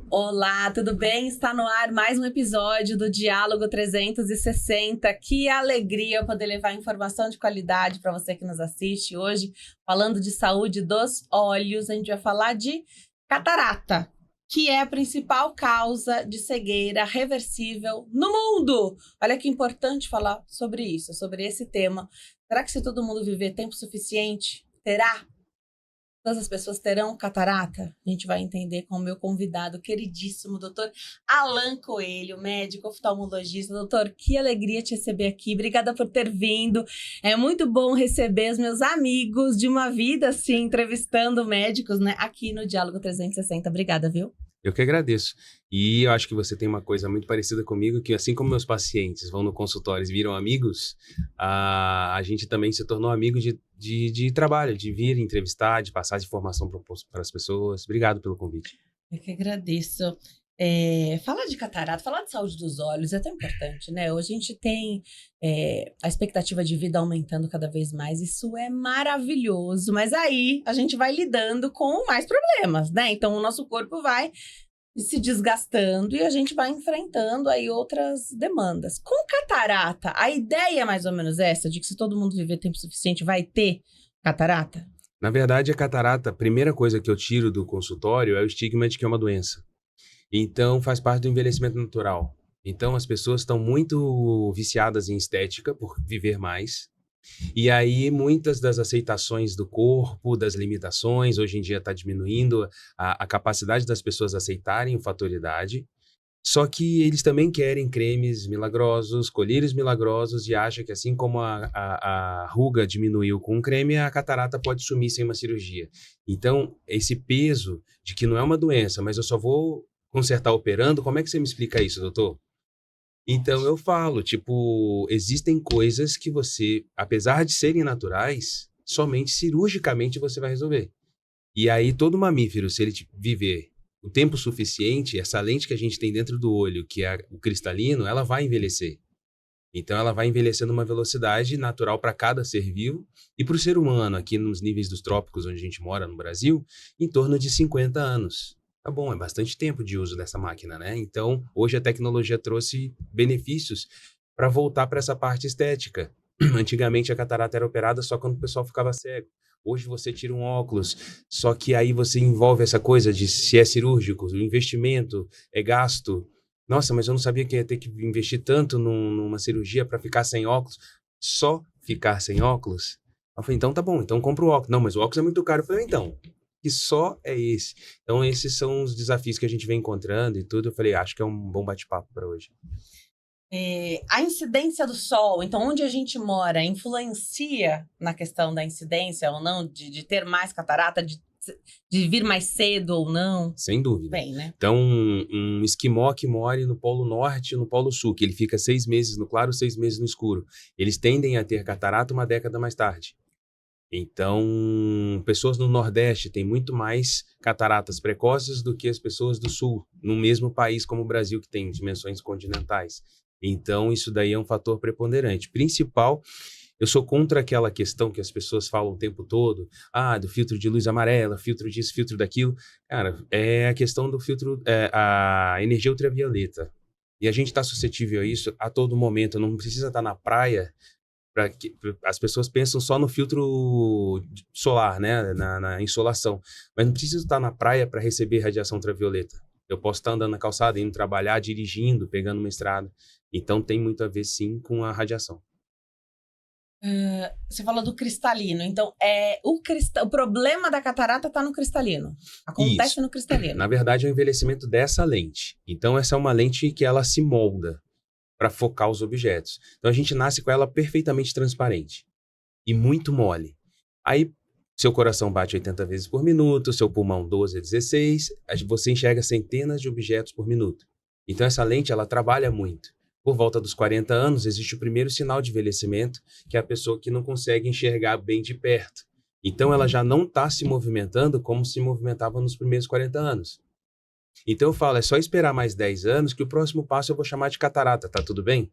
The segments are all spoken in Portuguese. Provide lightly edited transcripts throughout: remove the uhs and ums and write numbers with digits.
Olá, tudo bem? Está no ar mais um episódio do Diálogo 360. Que alegria poder levar informação de qualidade para você que nos assiste. Hoje, falando de saúde dos olhos, a gente vai falar de catarata, que é a principal causa de cegueira reversível no mundo. Olha que importante falar sobre isso, sobre esse tema. Será que se todo mundo viver tempo suficiente, todas as pessoas terão catarata? A gente vai entender com o meu convidado queridíssimo, doutor Alan Coelho, médico oftalmologista. Doutor, que alegria te receber aqui. Obrigada por ter vindo. É muito bom receber os meus amigos de uma vida, assim, entrevistando médicos, né, aqui no Diálogo 360. Obrigada, viu? Eu que agradeço. E eu acho que você tem uma coisa muito parecida comigo, que assim como meus pacientes vão no consultório e viram amigos, a gente também se tornou amigo de trabalho, de vir entrevistar, de passar informação para as pessoas. Obrigado pelo convite. Eu que agradeço. Falar de catarata, falar de saúde dos olhos é tão importante, né? Hoje a gente tem a expectativa de vida aumentando cada vez mais, isso é maravilhoso, mas aí a gente vai lidando com mais problemas, né? Então o nosso corpo vai se desgastando e a gente vai enfrentando aí outras demandas. Com catarata, a ideia é mais ou menos essa, de que se todo mundo viver tempo suficiente vai ter catarata? Na verdade, a catarata, a primeira coisa que eu tiro do consultório é o estigma de que é uma doença. Então, faz parte do envelhecimento natural. Então, as pessoas estão muito viciadas em estética por viver mais. E aí, muitas das aceitações do corpo, das limitações, hoje em dia está diminuindo a capacidade das pessoas aceitarem o fator idade. Só que eles também querem cremes milagrosos, colírios milagrosos e acham que assim como a ruga diminuiu com um creme, a catarata pode sumir sem uma cirurgia. Então, esse peso de que não é uma doença, mas eu só vou consertar operando, como é que você me explica isso, doutor? Então eu falo, tipo, existem coisas que você, apesar de serem naturais, somente cirurgicamente você vai resolver. E aí todo mamífero, se ele viver o tempo suficiente, essa lente que a gente tem dentro do olho, que é o cristalino, ela vai envelhecer. Então ela vai envelhecer numa velocidade natural para cada ser vivo e para o ser humano, aqui nos níveis dos trópicos onde a gente mora no Brasil, em torno de 50 anos. Tá bom, é bastante tempo de uso dessa máquina, né? Então, hoje a tecnologia trouxe benefícios para voltar para essa parte estética. Antigamente a catarata era operada só quando o pessoal ficava cego. Hoje você tira um óculos, só que aí você envolve essa coisa de se é cirúrgico, o investimento é gasto. Nossa, mas eu não sabia que ia ter que investir tanto numa cirurgia para ficar sem óculos. Só ficar sem óculos? Eu falei, então tá bom, então compra o óculos. Não, mas o óculos é muito caro. Eu falei, então, que só é esse. Então, esses são os desafios que a gente vem encontrando e tudo. Eu falei, acho que é um bom bate-papo para hoje. A incidência do sol, então onde a gente mora, influencia na questão da incidência ou não, de ter mais catarata, de vir mais cedo ou não? Sem dúvida. Bem, né? Então, um esquimó que mora no Polo Norte e no Polo Sul, que ele fica 6 meses no claro, 6 meses no escuro, eles tendem a ter catarata uma década mais tarde. Então, pessoas no Nordeste têm muito mais cataratas precoces do que as pessoas do Sul, no mesmo país como o Brasil, que tem dimensões continentais. Então, isso daí é um fator preponderante. Principal, eu sou contra aquela questão que as pessoas falam o tempo todo, do filtro de luz amarela, filtro disso, filtro daquilo. Cara, é a questão do filtro, a energia ultravioleta. E a gente está suscetível a isso a todo momento, não precisa estar na praia. As pessoas pensam só no filtro solar, né, na insolação, mas não precisa estar na praia para receber radiação ultravioleta. Eu posso estar andando na calçada, indo trabalhar, dirigindo, pegando uma estrada. Então tem muito a ver sim com a radiação. Você falou do cristalino, então o problema da catarata está no cristalino, acontece Isso. no cristalino. Na verdade é o envelhecimento dessa lente. Então essa é uma lente que ela se molda para focar os objetos. Então a gente nasce com ela perfeitamente transparente e muito mole. Aí seu coração bate 80 vezes por minuto, seu pulmão 12 a 16, você enxerga centenas de objetos por minuto. Então essa lente ela trabalha muito. Por volta dos 40 anos existe o primeiro sinal de envelhecimento, que é a pessoa que não consegue enxergar bem de perto. Então ela já não está se movimentando como se movimentava nos primeiros 40 anos. Então eu falo, é só esperar mais 10 anos que o próximo passo eu vou chamar de catarata, tá tudo bem?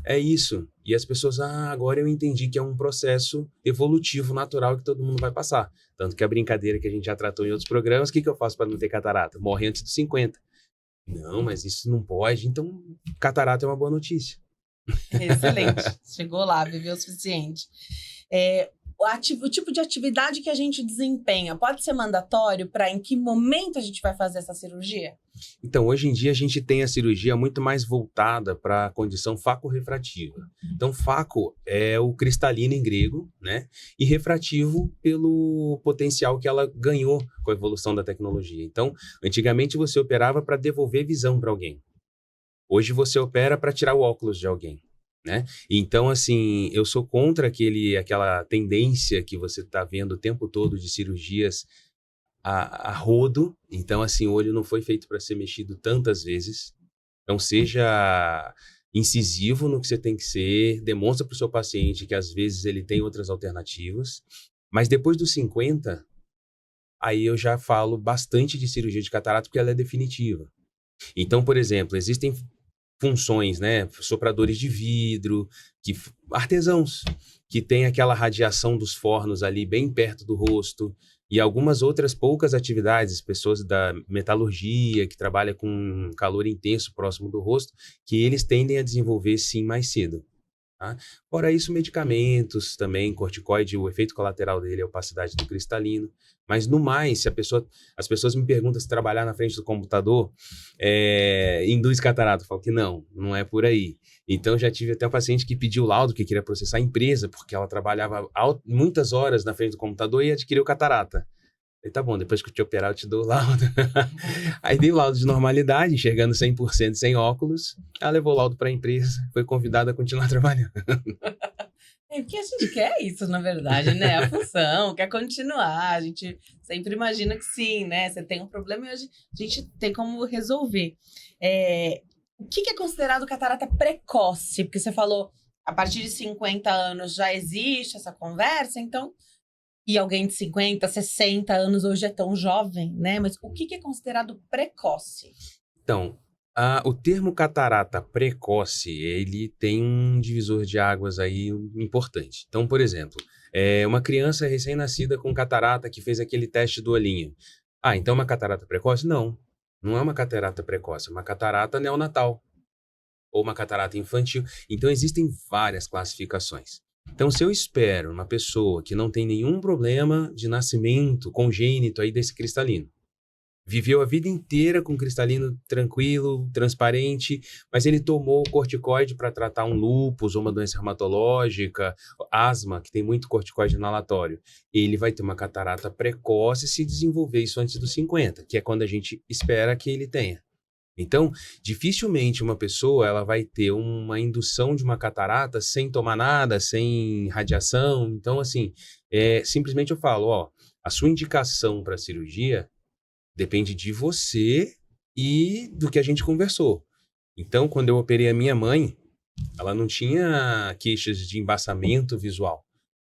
É isso. E as pessoas, agora eu entendi que é um processo evolutivo natural que todo mundo vai passar. Tanto que a brincadeira que a gente já tratou em outros programas, o que eu faço para não ter catarata? Morre antes dos 50. Não, mas isso não pode. Então, catarata é uma boa notícia. Excelente. Chegou lá, viveu o suficiente. O tipo de atividade que a gente desempenha pode ser mandatório para em que momento a gente vai fazer essa cirurgia? Então, hoje em dia, a gente tem a cirurgia muito mais voltada para a condição faco-refrativa. Então, faco é o cristalino em grego, né? E refrativo pelo potencial que ela ganhou com a evolução da tecnologia. Então, antigamente você operava para devolver visão para alguém. Hoje você opera para tirar o óculos de alguém, né? Então, assim, eu sou contra aquela tendência que você está vendo o tempo todo de cirurgias a rodo. Então, assim, o olho não foi feito para ser mexido tantas vezes. Então, seja incisivo no que você tem que ser, demonstra para o seu paciente que às vezes ele tem outras alternativas. Mas depois dos 50, aí eu já falo bastante de cirurgia de catarata porque ela é definitiva. Então, por exemplo, existem funções, né? Sopradores de vidro, artesãos, que tem aquela radiação dos fornos ali bem perto do rosto, e algumas outras poucas atividades, pessoas da metalurgia, que trabalham com calor intenso próximo do rosto, que eles tendem a desenvolver sim mais cedo. Tá? Fora isso, medicamentos também, corticoide, o efeito colateral dele é a opacidade do cristalino. Mas no mais, as pessoas me perguntam se trabalhar na frente do computador induz catarata. Eu falo que não é por aí. Então já tive até um paciente que pediu laudo, que queria processar a empresa, porque ela trabalhava muitas horas na frente do computador e adquiriu catarata. Falei, tá bom, depois que eu te operar, eu te dou o laudo. Aí dei o laudo de normalidade, enxergando 100% sem óculos. Ela levou o laudo para a empresa, foi convidada a continuar trabalhando. Porque a gente quer isso, na verdade, né? A função, quer continuar. A gente sempre imagina que sim, né? Você tem um problema e a gente tem como resolver. O que é considerado catarata precoce? Porque você falou, a partir de 50 anos já existe essa conversa, então... E alguém de 50, 60 anos hoje é tão jovem, né? Mas o que é considerado precoce? Então, o termo catarata precoce, ele tem um divisor de águas aí importante. Então, por exemplo, uma criança recém-nascida com catarata que fez aquele teste do olhinho. Então uma catarata precoce? Não é uma catarata precoce, é uma catarata neonatal ou uma catarata infantil. Então, existem várias classificações. Então, se eu espero uma pessoa que não tem nenhum problema de nascimento congênito aí desse cristalino, viveu a vida inteira com cristalino tranquilo, transparente, mas ele tomou corticoide para tratar um lúpus ou uma doença reumatológica, asma, que tem muito corticoide inalatório, ele vai ter uma catarata precoce se desenvolver isso antes dos 50, que é quando a gente espera que ele tenha. Então, dificilmente uma pessoa ela vai ter uma indução de uma catarata sem tomar nada, sem radiação. Então, assim, simplesmente eu falo, a sua indicação para cirurgia depende de você e do que a gente conversou. Então, quando eu operei a minha mãe, ela não tinha queixas de embaçamento visual.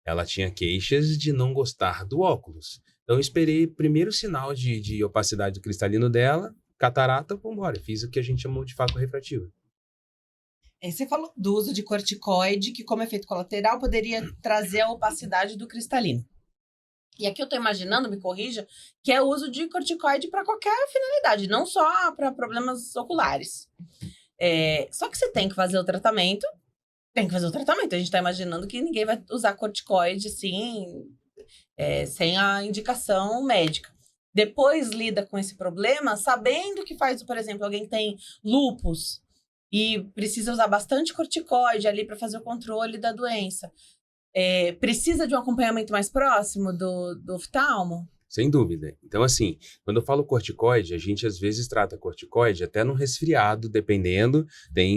Ela tinha queixas de não gostar do óculos. Então, eu esperei o primeiro sinal de opacidade do cristalino dela, catarata, vambora. Fiz o que a gente chamou de faco refrativo. Você falou do uso de corticoide, que como efeito colateral poderia trazer a opacidade do cristalino. E aqui eu estou imaginando, me corrija, que é o uso de corticoide para qualquer finalidade, não só para problemas oculares. Só que você tem que fazer o tratamento. A gente está imaginando que ninguém vai usar corticoide assim, sem a indicação médica. Depois lida com esse problema, sabendo que faz, por exemplo, alguém que tem lúpus e precisa usar bastante corticoide ali para fazer o controle da doença. Precisa de um acompanhamento mais próximo do oftalmo? Sem dúvida. Então, assim, quando eu falo corticoide, a gente às vezes trata corticoide até num resfriado, dependendo.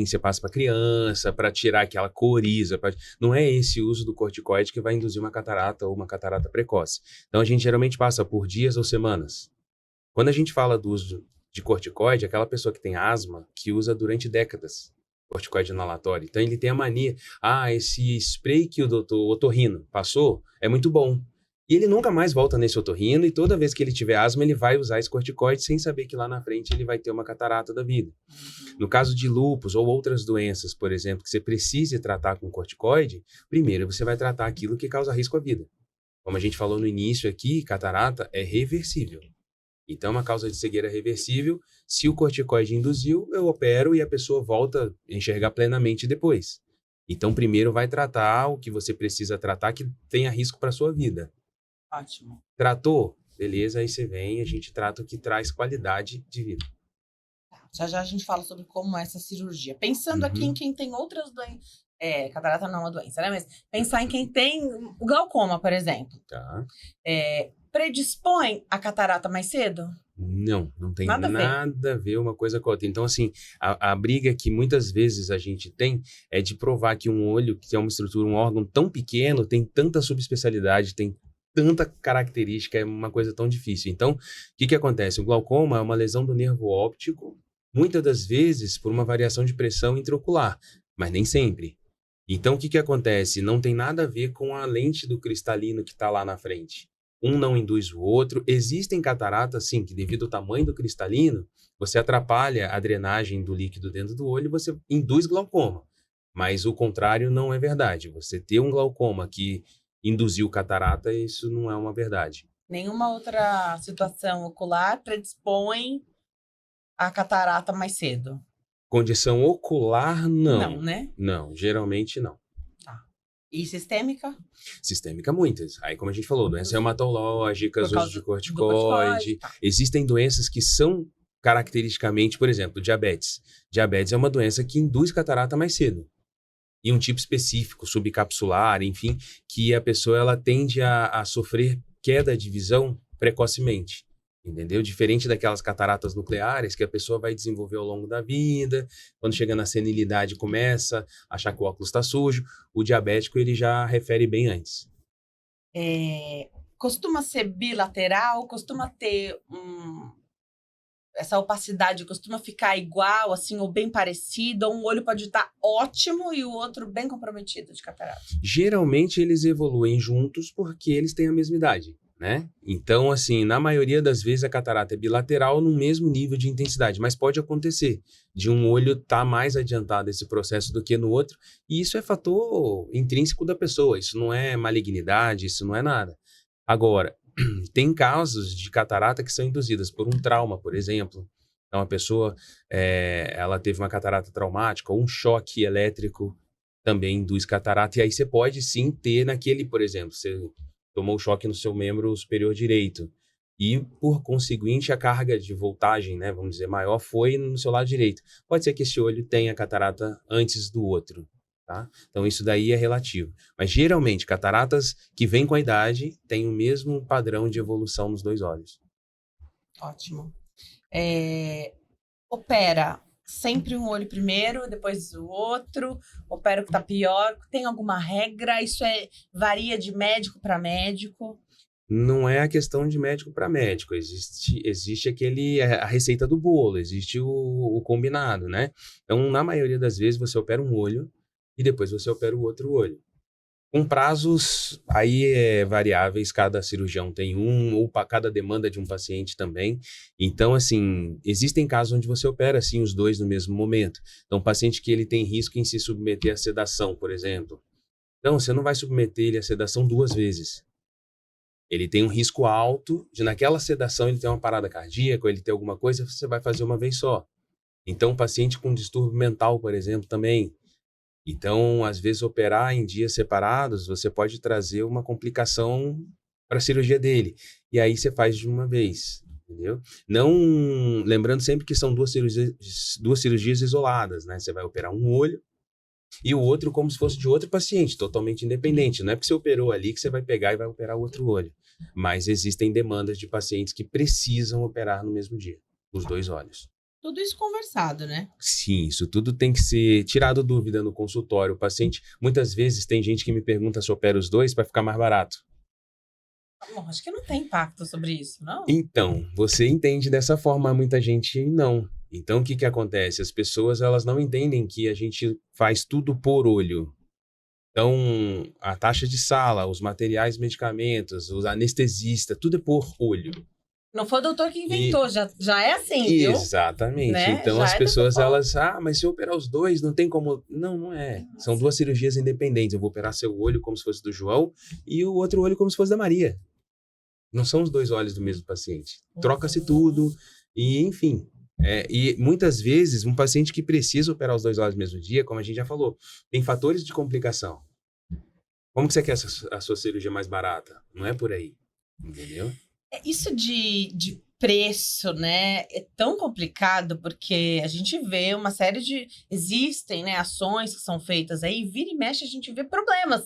Você passa para criança, para tirar aquela coriza. Não é esse uso do corticoide que vai induzir uma catarata ou uma catarata precoce. Então, a gente geralmente passa por dias ou semanas. Quando a gente fala do uso de corticoide, aquela pessoa que tem asma, que usa durante décadas corticoide inalatório. Então, ele tem a mania, esse spray que o doutor otorrino passou é muito bom. E ele nunca mais volta nesse otorrino, e toda vez que ele tiver asma, ele vai usar esse corticoide sem saber que lá na frente ele vai ter uma catarata da vida. No caso de lúpus ou outras doenças, por exemplo, que você precise tratar com corticoide, primeiro você vai tratar aquilo que causa risco à vida. Como a gente falou no início aqui, catarata é reversível. Então, é uma causa de cegueira reversível. Se o corticoide induziu, eu opero e a pessoa volta a enxergar plenamente depois. Então, primeiro vai tratar o que você precisa tratar que tenha risco para a sua vida. Ótimo. Tratou? Beleza, aí você vem e a gente trata o que traz qualidade de vida. Já a gente fala sobre como é essa cirurgia. Pensando aqui em quem tem outras doenças. Catarata não é uma doença, né? Mas pensar em quem tem o glaucoma, por exemplo. Tá. Predispõe a catarata mais cedo? Não tem nada a ver uma coisa com a outra. Então, assim, a briga que muitas vezes a gente tem é de provar que um olho, que é uma estrutura, um órgão tão pequeno, tem tanta subespecialidade, tem tanta característica, é uma coisa tão difícil. Então, o que acontece? O glaucoma é uma lesão do nervo óptico, muitas das vezes por uma variação de pressão intraocular, mas nem sempre. Então, o que acontece? Não tem nada a ver com a lente do cristalino que está lá na frente. Um não induz o outro. Existem cataratas, sim, que devido ao tamanho do cristalino, você atrapalha a drenagem do líquido dentro do olho e você induz glaucoma. Mas o contrário não é verdade. Você ter um glaucoma que induziu catarata, isso não é uma verdade. Nenhuma outra situação ocular predispõe a catarata mais cedo? Condição ocular, não. Não, né? Não, geralmente não. Tá. E sistêmica? Sistêmica, muitas. Aí, como a gente falou, doenças reumatológicas, uso de corticoide. Tá. Existem doenças que são caracteristicamente, por exemplo, diabetes. Diabetes é uma doença que induz catarata mais cedo. E um tipo específico, subcapsular, enfim, que a pessoa ela tende a sofrer queda de visão precocemente. Entendeu? Diferente daquelas cataratas nucleares que a pessoa vai desenvolver ao longo da vida, quando chega na senilidade começa a achar que o óculos está sujo, o diabético ele já refere bem antes. Costuma ser bilateral, costuma ter essa opacidade, costuma ficar igual, assim, ou bem parecido, ou um olho pode estar ótimo e o outro bem comprometido de catarata? Geralmente eles evoluem juntos porque eles têm a mesma idade. Né? Então, assim, na maioria das vezes a catarata é bilateral no mesmo nível de intensidade, mas pode acontecer de um olho estar mais adiantado esse processo do que no outro, e isso é fator intrínseco da pessoa, isso não é malignidade, isso não é nada. Agora, tem casos de catarata que são induzidas por um trauma, por exemplo. Então, a pessoa ela teve uma catarata traumática ou um choque elétrico também induz catarata, e aí você pode sim ter naquele, por exemplo, você tomou choque no seu membro superior direito. E, por conseguinte, a carga de voltagem, né, vamos dizer, maior foi no seu lado direito. Pode ser que esse olho tenha catarata antes do outro, tá? Então, isso daí é relativo. Mas, geralmente, cataratas que vêm com a idade têm o mesmo padrão de evolução nos dois olhos. Ótimo. Opera sempre um olho primeiro, depois o outro, opera o que está pior. Tem alguma regra? Isso varia de médico para médico? Não é a questão de médico para médico. Existe a receita do bolo, existe o combinado, né? Então, na maioria das vezes, você opera um olho e depois você opera o outro olho. Com prazos aí variáveis, cada cirurgião tem ou para cada demanda de um paciente também. Então, assim, existem casos onde você opera, assim, os dois no mesmo momento. Então, um paciente que ele tem risco em se submeter à sedação, por exemplo. Então, você não vai submeter ele à sedação 2 vezes. Ele tem um risco alto de, naquela sedação, ele ter uma parada cardíaca, ou ele ter alguma coisa, você vai fazer uma vez só. Então, um paciente com distúrbio mental, por exemplo, também. Então, às vezes, operar em dias separados, você pode trazer uma complicação para a cirurgia dele. E aí você faz de uma vez, entendeu? Não, lembrando sempre que são duas cirurgias isoladas, né? Você vai operar um olho e o outro como se fosse de outro paciente, totalmente independente. Não é porque você operou ali que você vai pegar e vai operar o outro olho. Mas existem demandas de pacientes que precisam operar no mesmo dia, os dois olhos. Tudo isso conversado, né? Sim, isso tudo tem que ser tirado dúvida no consultório. O paciente, muitas vezes, tem gente que me pergunta se opera os dois para ficar mais barato. Bom, acho que não tem impacto sobre isso, não? Então, você entende dessa forma, muita gente não. Então, o que acontece? As pessoas, elas não entendem que a gente faz tudo por olho. Então, a taxa de sala, os materiais, medicamentos, os anestesistas, tudo é por olho. Não foi o doutor que inventou, já é assim, viu? Exatamente. Né? Então, Já as é pessoas, dessa forma. mas se eu operar os dois, não tem como... Não, não é. São duas cirurgias independentes. Eu vou operar seu olho como se fosse do João e o outro olho como se fosse da Maria. Não são os dois olhos do mesmo paciente. Troca-se tudo e, enfim... e muitas vezes, um paciente que precisa operar os dois olhos no mesmo dia, como a gente já falou, tem fatores de complicação. Como que você quer a sua cirurgia mais barata? Não é por aí, entendeu? Isso de preço, né, é tão complicado porque a gente vê uma série de... Existem, né, ações que são feitas aí, vira e mexe a gente vê problemas,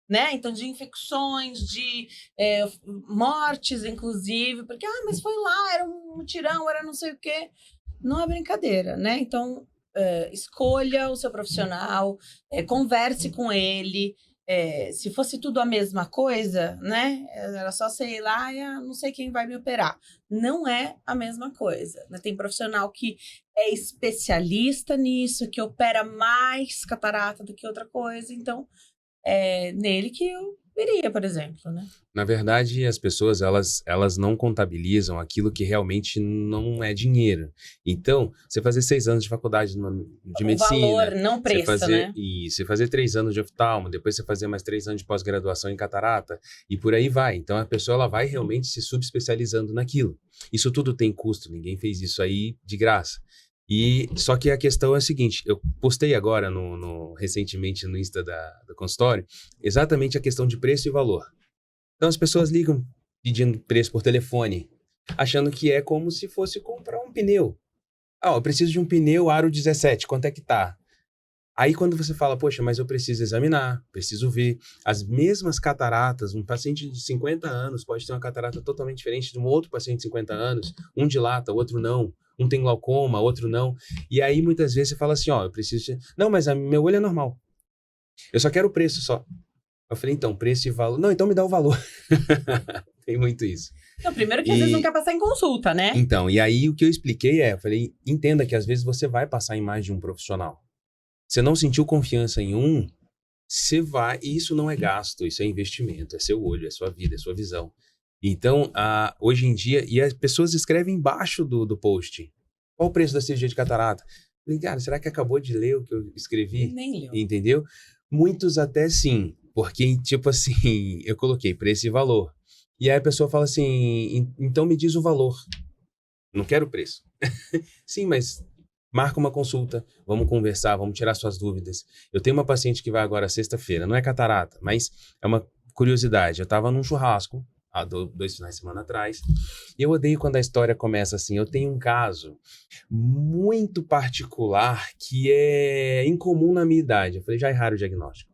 né? Então, de infecções, de mortes, inclusive, porque, mas foi lá, era um mutirão, era não sei o quê. Não é brincadeira, né? Então, escolha o seu profissional, converse com ele. Se fosse tudo a mesma coisa, né? Era só sei lá, não sei quem vai me operar. Não é a mesma coisa, né? Tem profissional que é especialista nisso, que opera mais catarata do que outra coisa. Então, nele que eu iria, por exemplo, né? Na verdade, as pessoas, elas não contabilizam aquilo que realmente não é dinheiro. Então, você fazer 6 anos de faculdade de medicina... O valor, não o preço, né? Isso, você fazer 3 anos de oftalmo, depois você fazer mais 3 anos de pós-graduação em catarata, e por aí vai. Então, a pessoa, ela vai realmente se subespecializando naquilo. Isso tudo tem custo, ninguém fez isso aí de graça. Só que a questão é a seguinte, eu postei agora recentemente no Insta do consultório, exatamente a questão de preço e valor. Então as pessoas ligam pedindo preço por telefone, achando que é como se fosse comprar um pneu. Eu preciso de um pneu aro 17, quanto é que tá? Aí quando você fala, poxa, mas eu preciso examinar, preciso ver. As mesmas cataratas, um paciente de 50 anos pode ter uma catarata totalmente diferente de um outro paciente de 50 anos. Um dilata, o outro não. Um tem glaucoma, outro não. E aí muitas vezes você fala assim, eu preciso... Não, mas meu olho é normal. Eu só quero o preço só. Eu falei, então, preço e valor... Não, então me dá o valor. Tem muito isso. Não, primeiro que às vezes não quer passar em consulta, né? Então, e aí o que eu expliquei eu falei, entenda que às vezes você vai passar em mais de um profissional. Você não sentiu confiança em um, você vai... E isso não é gasto, isso é investimento, é seu olho, é sua vida, é sua visão. Então, hoje em dia... E as pessoas escrevem embaixo do post. Qual o preço da cirurgia de catarata? Falei, cara, será que acabou de ler o que eu escrevi? Nem leu. Entendeu? Muitos até sim, porque, tipo assim, eu coloquei preço e valor. E aí a pessoa fala assim, então me diz o valor. Não quero o preço. Sim, mas marca uma consulta, vamos conversar, vamos tirar suas dúvidas. Eu tenho uma paciente que vai agora sexta-feira, não é catarata, mas é uma curiosidade. Eu estava num churrasco, há 2 finais de semana atrás, e eu odeio quando a história começa assim. Eu tenho um caso muito particular que é incomum na minha idade. Eu falei, já erraram o diagnóstico.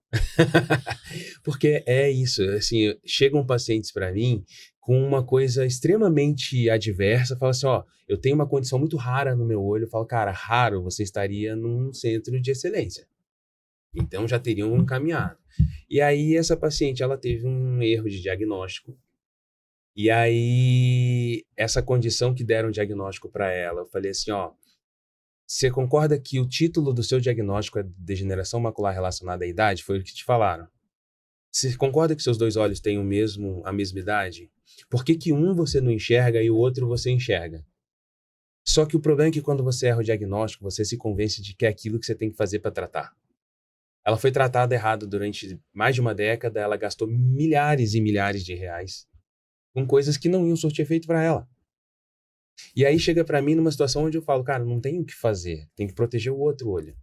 Porque é isso, assim, chegam pacientes para mim com uma coisa extremamente adversa, fala assim, eu tenho uma condição muito rara no meu olho. Eu falo, cara, raro, você estaria num centro de excelência. Então já teriam encaminhado. E aí essa paciente, ela teve um erro de diagnóstico. E aí essa condição que deram diagnóstico para ela, eu falei assim, você concorda que o título do seu diagnóstico é degeneração macular relacionada à idade? Foi o que te falaram. Você concorda que seus 2 olhos têm a mesma idade? Por que um você não enxerga e o outro você enxerga? Só que o problema é que quando você erra o diagnóstico, você se convence de que é aquilo que você tem que fazer para tratar. Ela foi tratada errado durante mais de uma década, ela gastou milhares e milhares de reais com coisas que não iam surtir efeito para ela. E aí chega para mim numa situação onde eu falo, cara, não tem o que fazer, tem que proteger o outro olho.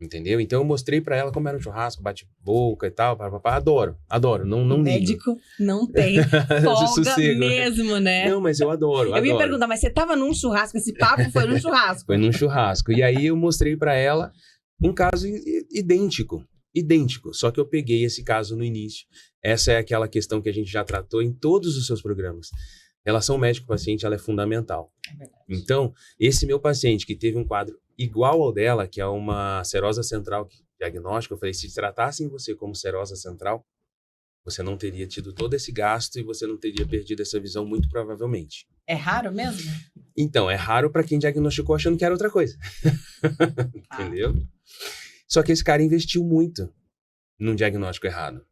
Entendeu? Então eu mostrei pra ela como era um churrasco, bate-boca e tal, adoro, não ligo. Médico não tem folga mesmo, né? Não, mas eu adoro. Eu ia perguntar, mas você tava num churrasco, esse papo foi num churrasco? Foi num churrasco. E aí eu mostrei pra ela um caso idêntico, só que eu peguei esse caso no início. Essa é aquela questão que a gente já tratou em todos os seus programas. Relação médico-paciente, ela é fundamental. É verdade. Então, esse meu paciente que teve um quadro igual ao dela, que é uma serosa central diagnóstica, eu falei, se tratassem você como serosa central, você não teria tido todo esse gasto e você não teria perdido essa visão muito provavelmente. É raro mesmo? Então, é raro para quem diagnosticou achando que era outra coisa. Entendeu? Só que esse cara investiu muito num diagnóstico errado.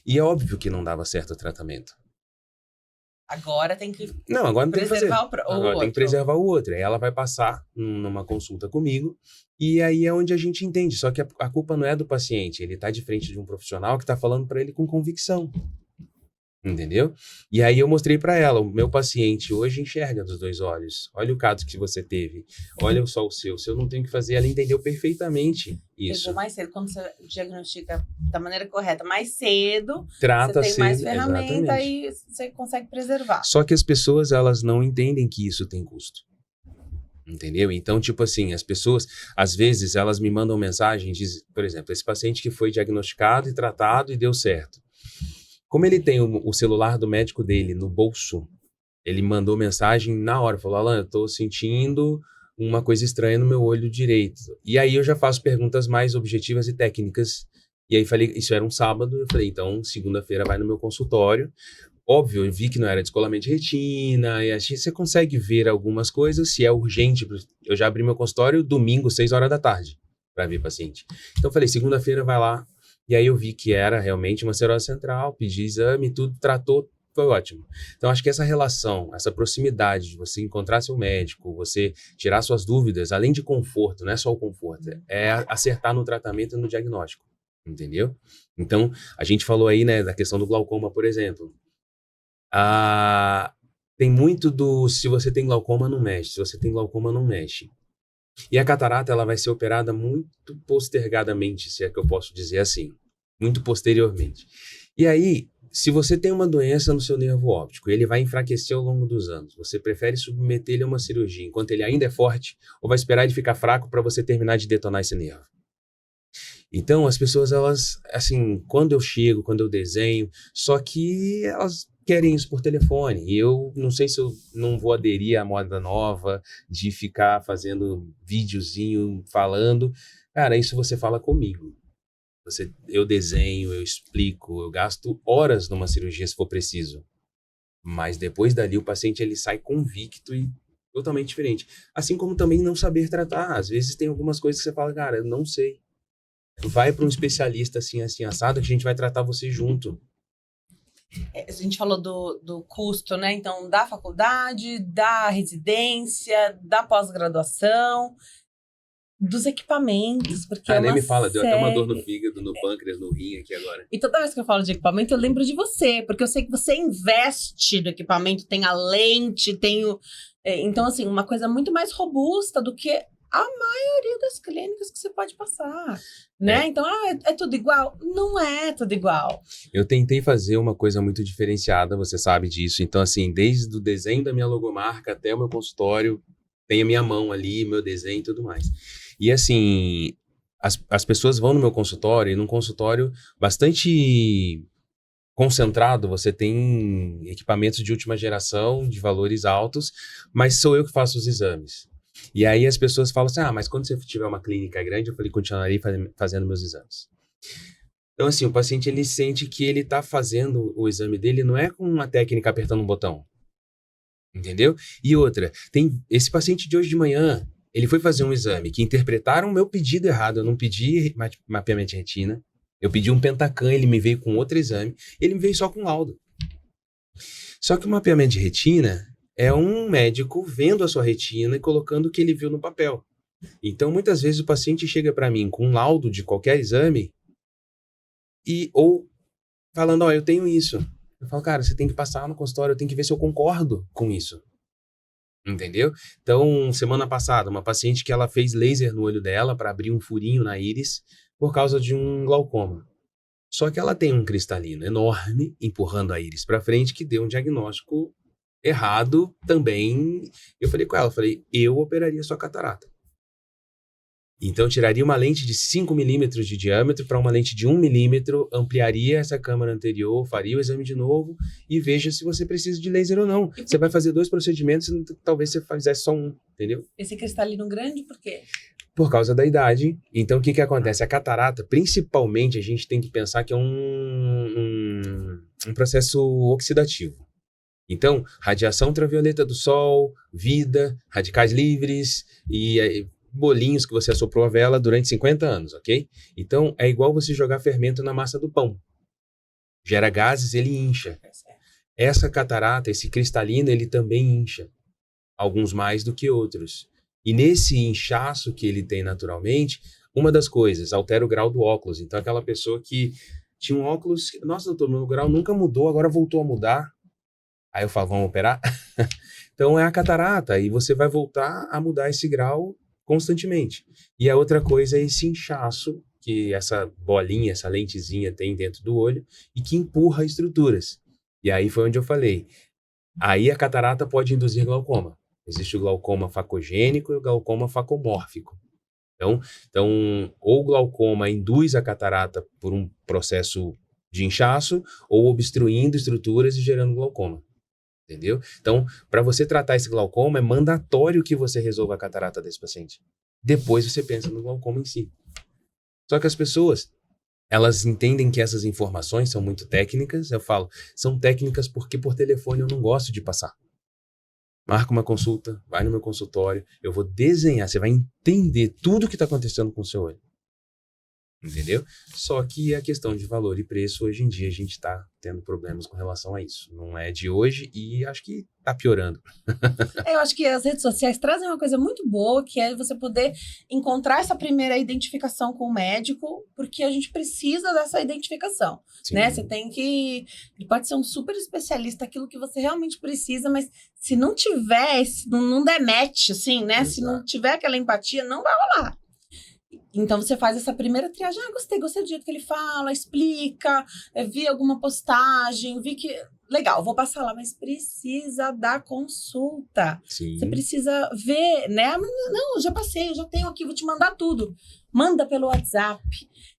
E é óbvio que não dava certo o tratamento. Agora tem que Não, agora não tem que fazer. preservar o Agora outro. tem que preservar o outro. Aí ela vai passar numa consulta comigo e aí é onde a gente entende. Só que a culpa não é do paciente. Ele tá de frente de um profissional que tá falando para ele com convicção. Entendeu? E aí eu mostrei para ela, o meu paciente hoje enxerga dos 2 olhos. Olha o caso que você teve. Olha só o seu. Se eu não tenho que fazer, ela entendeu perfeitamente isso. Pegou mais cedo, quando você diagnostica da maneira correta, mais cedo, Trata você tem mais cedo, ferramenta exatamente. e você consegue preservar. Só que as pessoas, elas não entendem que isso tem custo. Entendeu? Então, tipo assim, as pessoas, às vezes, elas me mandam mensagem, diz, por exemplo, esse paciente que foi diagnosticado e tratado e deu certo. Como ele tem o celular do médico dele no bolso, ele mandou mensagem na hora, falou, Alan, eu tô sentindo uma coisa estranha no meu olho direito. E aí eu já faço perguntas mais objetivas e técnicas. E aí falei, isso era um sábado, eu falei, então segunda-feira vai no meu consultório. Óbvio, eu vi que não era descolamento de retina, e assim você consegue ver algumas coisas, se é urgente, eu já abri meu consultório domingo, 6 horas da tarde, para ver paciente. Então eu falei, segunda-feira vai lá, e aí eu vi que era realmente uma cirrose central, pedi exame, tudo, tratou, foi ótimo. Então acho que essa relação, essa proximidade de você encontrar seu médico, você tirar suas dúvidas, além de conforto, não é só o conforto, é acertar no tratamento e no diagnóstico, entendeu? Então, a gente falou aí, né, da questão do glaucoma, por exemplo. Tem muito do se você tem glaucoma, não mexe. Se você tem glaucoma, não mexe. E a catarata, ela vai ser operada muito postergadamente, se é que eu posso dizer assim. Muito posteriormente. E aí, se você tem uma doença no seu nervo óptico, ele vai enfraquecer ao longo dos anos. Você prefere submeter ele a uma cirurgia enquanto ele ainda é forte, ou vai esperar ele ficar fraco para você terminar de detonar esse nervo? Então, as pessoas, elas, assim, quando eu chego, quando eu desenho, só que elas querem isso por telefone. E eu não sei se eu não vou aderir à moda nova de ficar fazendo videozinho, falando. Cara, isso você fala comigo. Eu desenho, eu explico, eu gasto horas numa cirurgia se for preciso. Mas depois dali o paciente ele sai convicto e totalmente diferente. Assim como também não saber tratar. Às vezes tem algumas coisas que você fala, cara, eu não sei. Vai para um especialista assim, assim, assado, que a gente vai tratar você junto. A gente falou do custo, né? Então, da faculdade, da residência, da pós-graduação, dos equipamentos, porque nem me fala, deu até uma dor no série. fígado, no pâncreas, no rim aqui agora. E toda vez que eu falo de equipamento, eu lembro de você, porque eu sei que você investe no equipamento, tem a lente, tem o... Então, assim, uma coisa muito mais robusta do que a maioria das clínicas que você pode passar, né? Então, é tudo igual? Não é tudo igual. Eu tentei fazer uma coisa muito diferenciada, você sabe disso. Então, assim, desde o desenho da minha logomarca até o meu consultório, tem a minha mão ali, meu desenho e tudo mais. E, assim, as pessoas vão no meu consultório, e num consultório bastante concentrado, você tem equipamentos de última geração, de valores altos, mas sou eu que faço os exames. E aí as pessoas falam assim, mas quando você tiver uma clínica grande, eu falei, continuarei fazendo meus exames. Então, assim, o paciente, ele sente que ele tá fazendo o exame dele, não é com uma técnica apertando um botão. Entendeu? E outra, tem esse paciente de hoje de manhã, ele foi fazer um exame que interpretaram o meu pedido errado, eu não pedi mapeamento de retina, eu pedi um Pentacam, ele me veio com outro exame, ele me veio só com laudo. Só que o mapeamento de retina é um médico vendo a sua retina e colocando o que ele viu no papel. Então, muitas vezes o paciente chega para mim com um laudo de qualquer exame ou falando, eu tenho isso. Eu falo, cara, você tem que passar no consultório, eu tenho que ver se eu concordo com isso. Entendeu? Então, semana passada, uma paciente que ela fez laser no olho dela para abrir um furinho na íris por causa de um glaucoma. Só que ela tem um cristalino enorme empurrando a íris para frente que deu um diagnóstico errado também. Eu falei com ela, eu operaria sua catarata. Então, eu tiraria uma lente de 5 milímetros de diâmetro para uma lente de 1 milímetro, ampliaria essa câmara anterior, faria o exame de novo e veja se você precisa de laser ou não. Você vai fazer 2 procedimentos, talvez você fizesse só um, entendeu? Esse cristalino grande, por quê? Por causa da idade. Então, o que acontece? A catarata, principalmente, a gente tem que pensar que é um processo oxidativo. Então, radiação ultravioleta do sol, vida, radicais livres, e bolinhos que você assoprou a vela durante 50 anos, ok? Então, é igual você jogar fermento na massa do pão. Gera gases, ele incha. Essa catarata, esse cristalino, ele também incha. Alguns mais do que outros. E nesse inchaço que ele tem naturalmente, uma das coisas, altera o grau do óculos. Então, aquela pessoa que tinha um óculos, nossa, doutor, meu grau nunca mudou, agora voltou a mudar. Aí eu falo, vamos operar? Então, é a catarata, e você vai voltar a mudar esse grau constantemente. E a outra coisa é esse inchaço que essa bolinha, essa lentezinha tem dentro do olho e que empurra estruturas. E aí foi onde eu falei, aí a catarata pode induzir glaucoma. Existe o glaucoma facogênico e o glaucoma facomórfico. Então, ou o glaucoma induz a catarata por um processo de inchaço, ou obstruindo estruturas e gerando glaucoma. Entendeu? Então, para você tratar esse glaucoma, é mandatório que você resolva a catarata desse paciente. Depois você pensa no glaucoma em si. Só que as pessoas, elas entendem que essas informações são muito técnicas. Eu falo, são técnicas porque por telefone eu não gosto de passar. Marca uma consulta, vai no meu consultório, eu vou desenhar, você vai entender tudo o que está acontecendo com o seu olho. Entendeu? Só que a questão de valor e preço, hoje em dia, a gente está tendo problemas com relação a isso. Não é de hoje e acho que está piorando. Eu acho que as redes sociais trazem uma coisa muito boa, que é você poder encontrar essa primeira identificação com o médico, porque a gente precisa dessa identificação, né? Você tem que... Ele pode ser um super especialista, aquilo que você realmente precisa, mas se não tiver, se não der match, assim, né? Exato. Se não tiver aquela empatia, não vai rolar. Então, você faz essa primeira triagem. Gostei do jeito que ele fala, explica, vi alguma postagem, vi que... Legal, vou passar lá, mas precisa da consulta. Sim. Você precisa ver, né? Não, já passei, eu já tenho aqui, vou te mandar tudo. Manda pelo WhatsApp.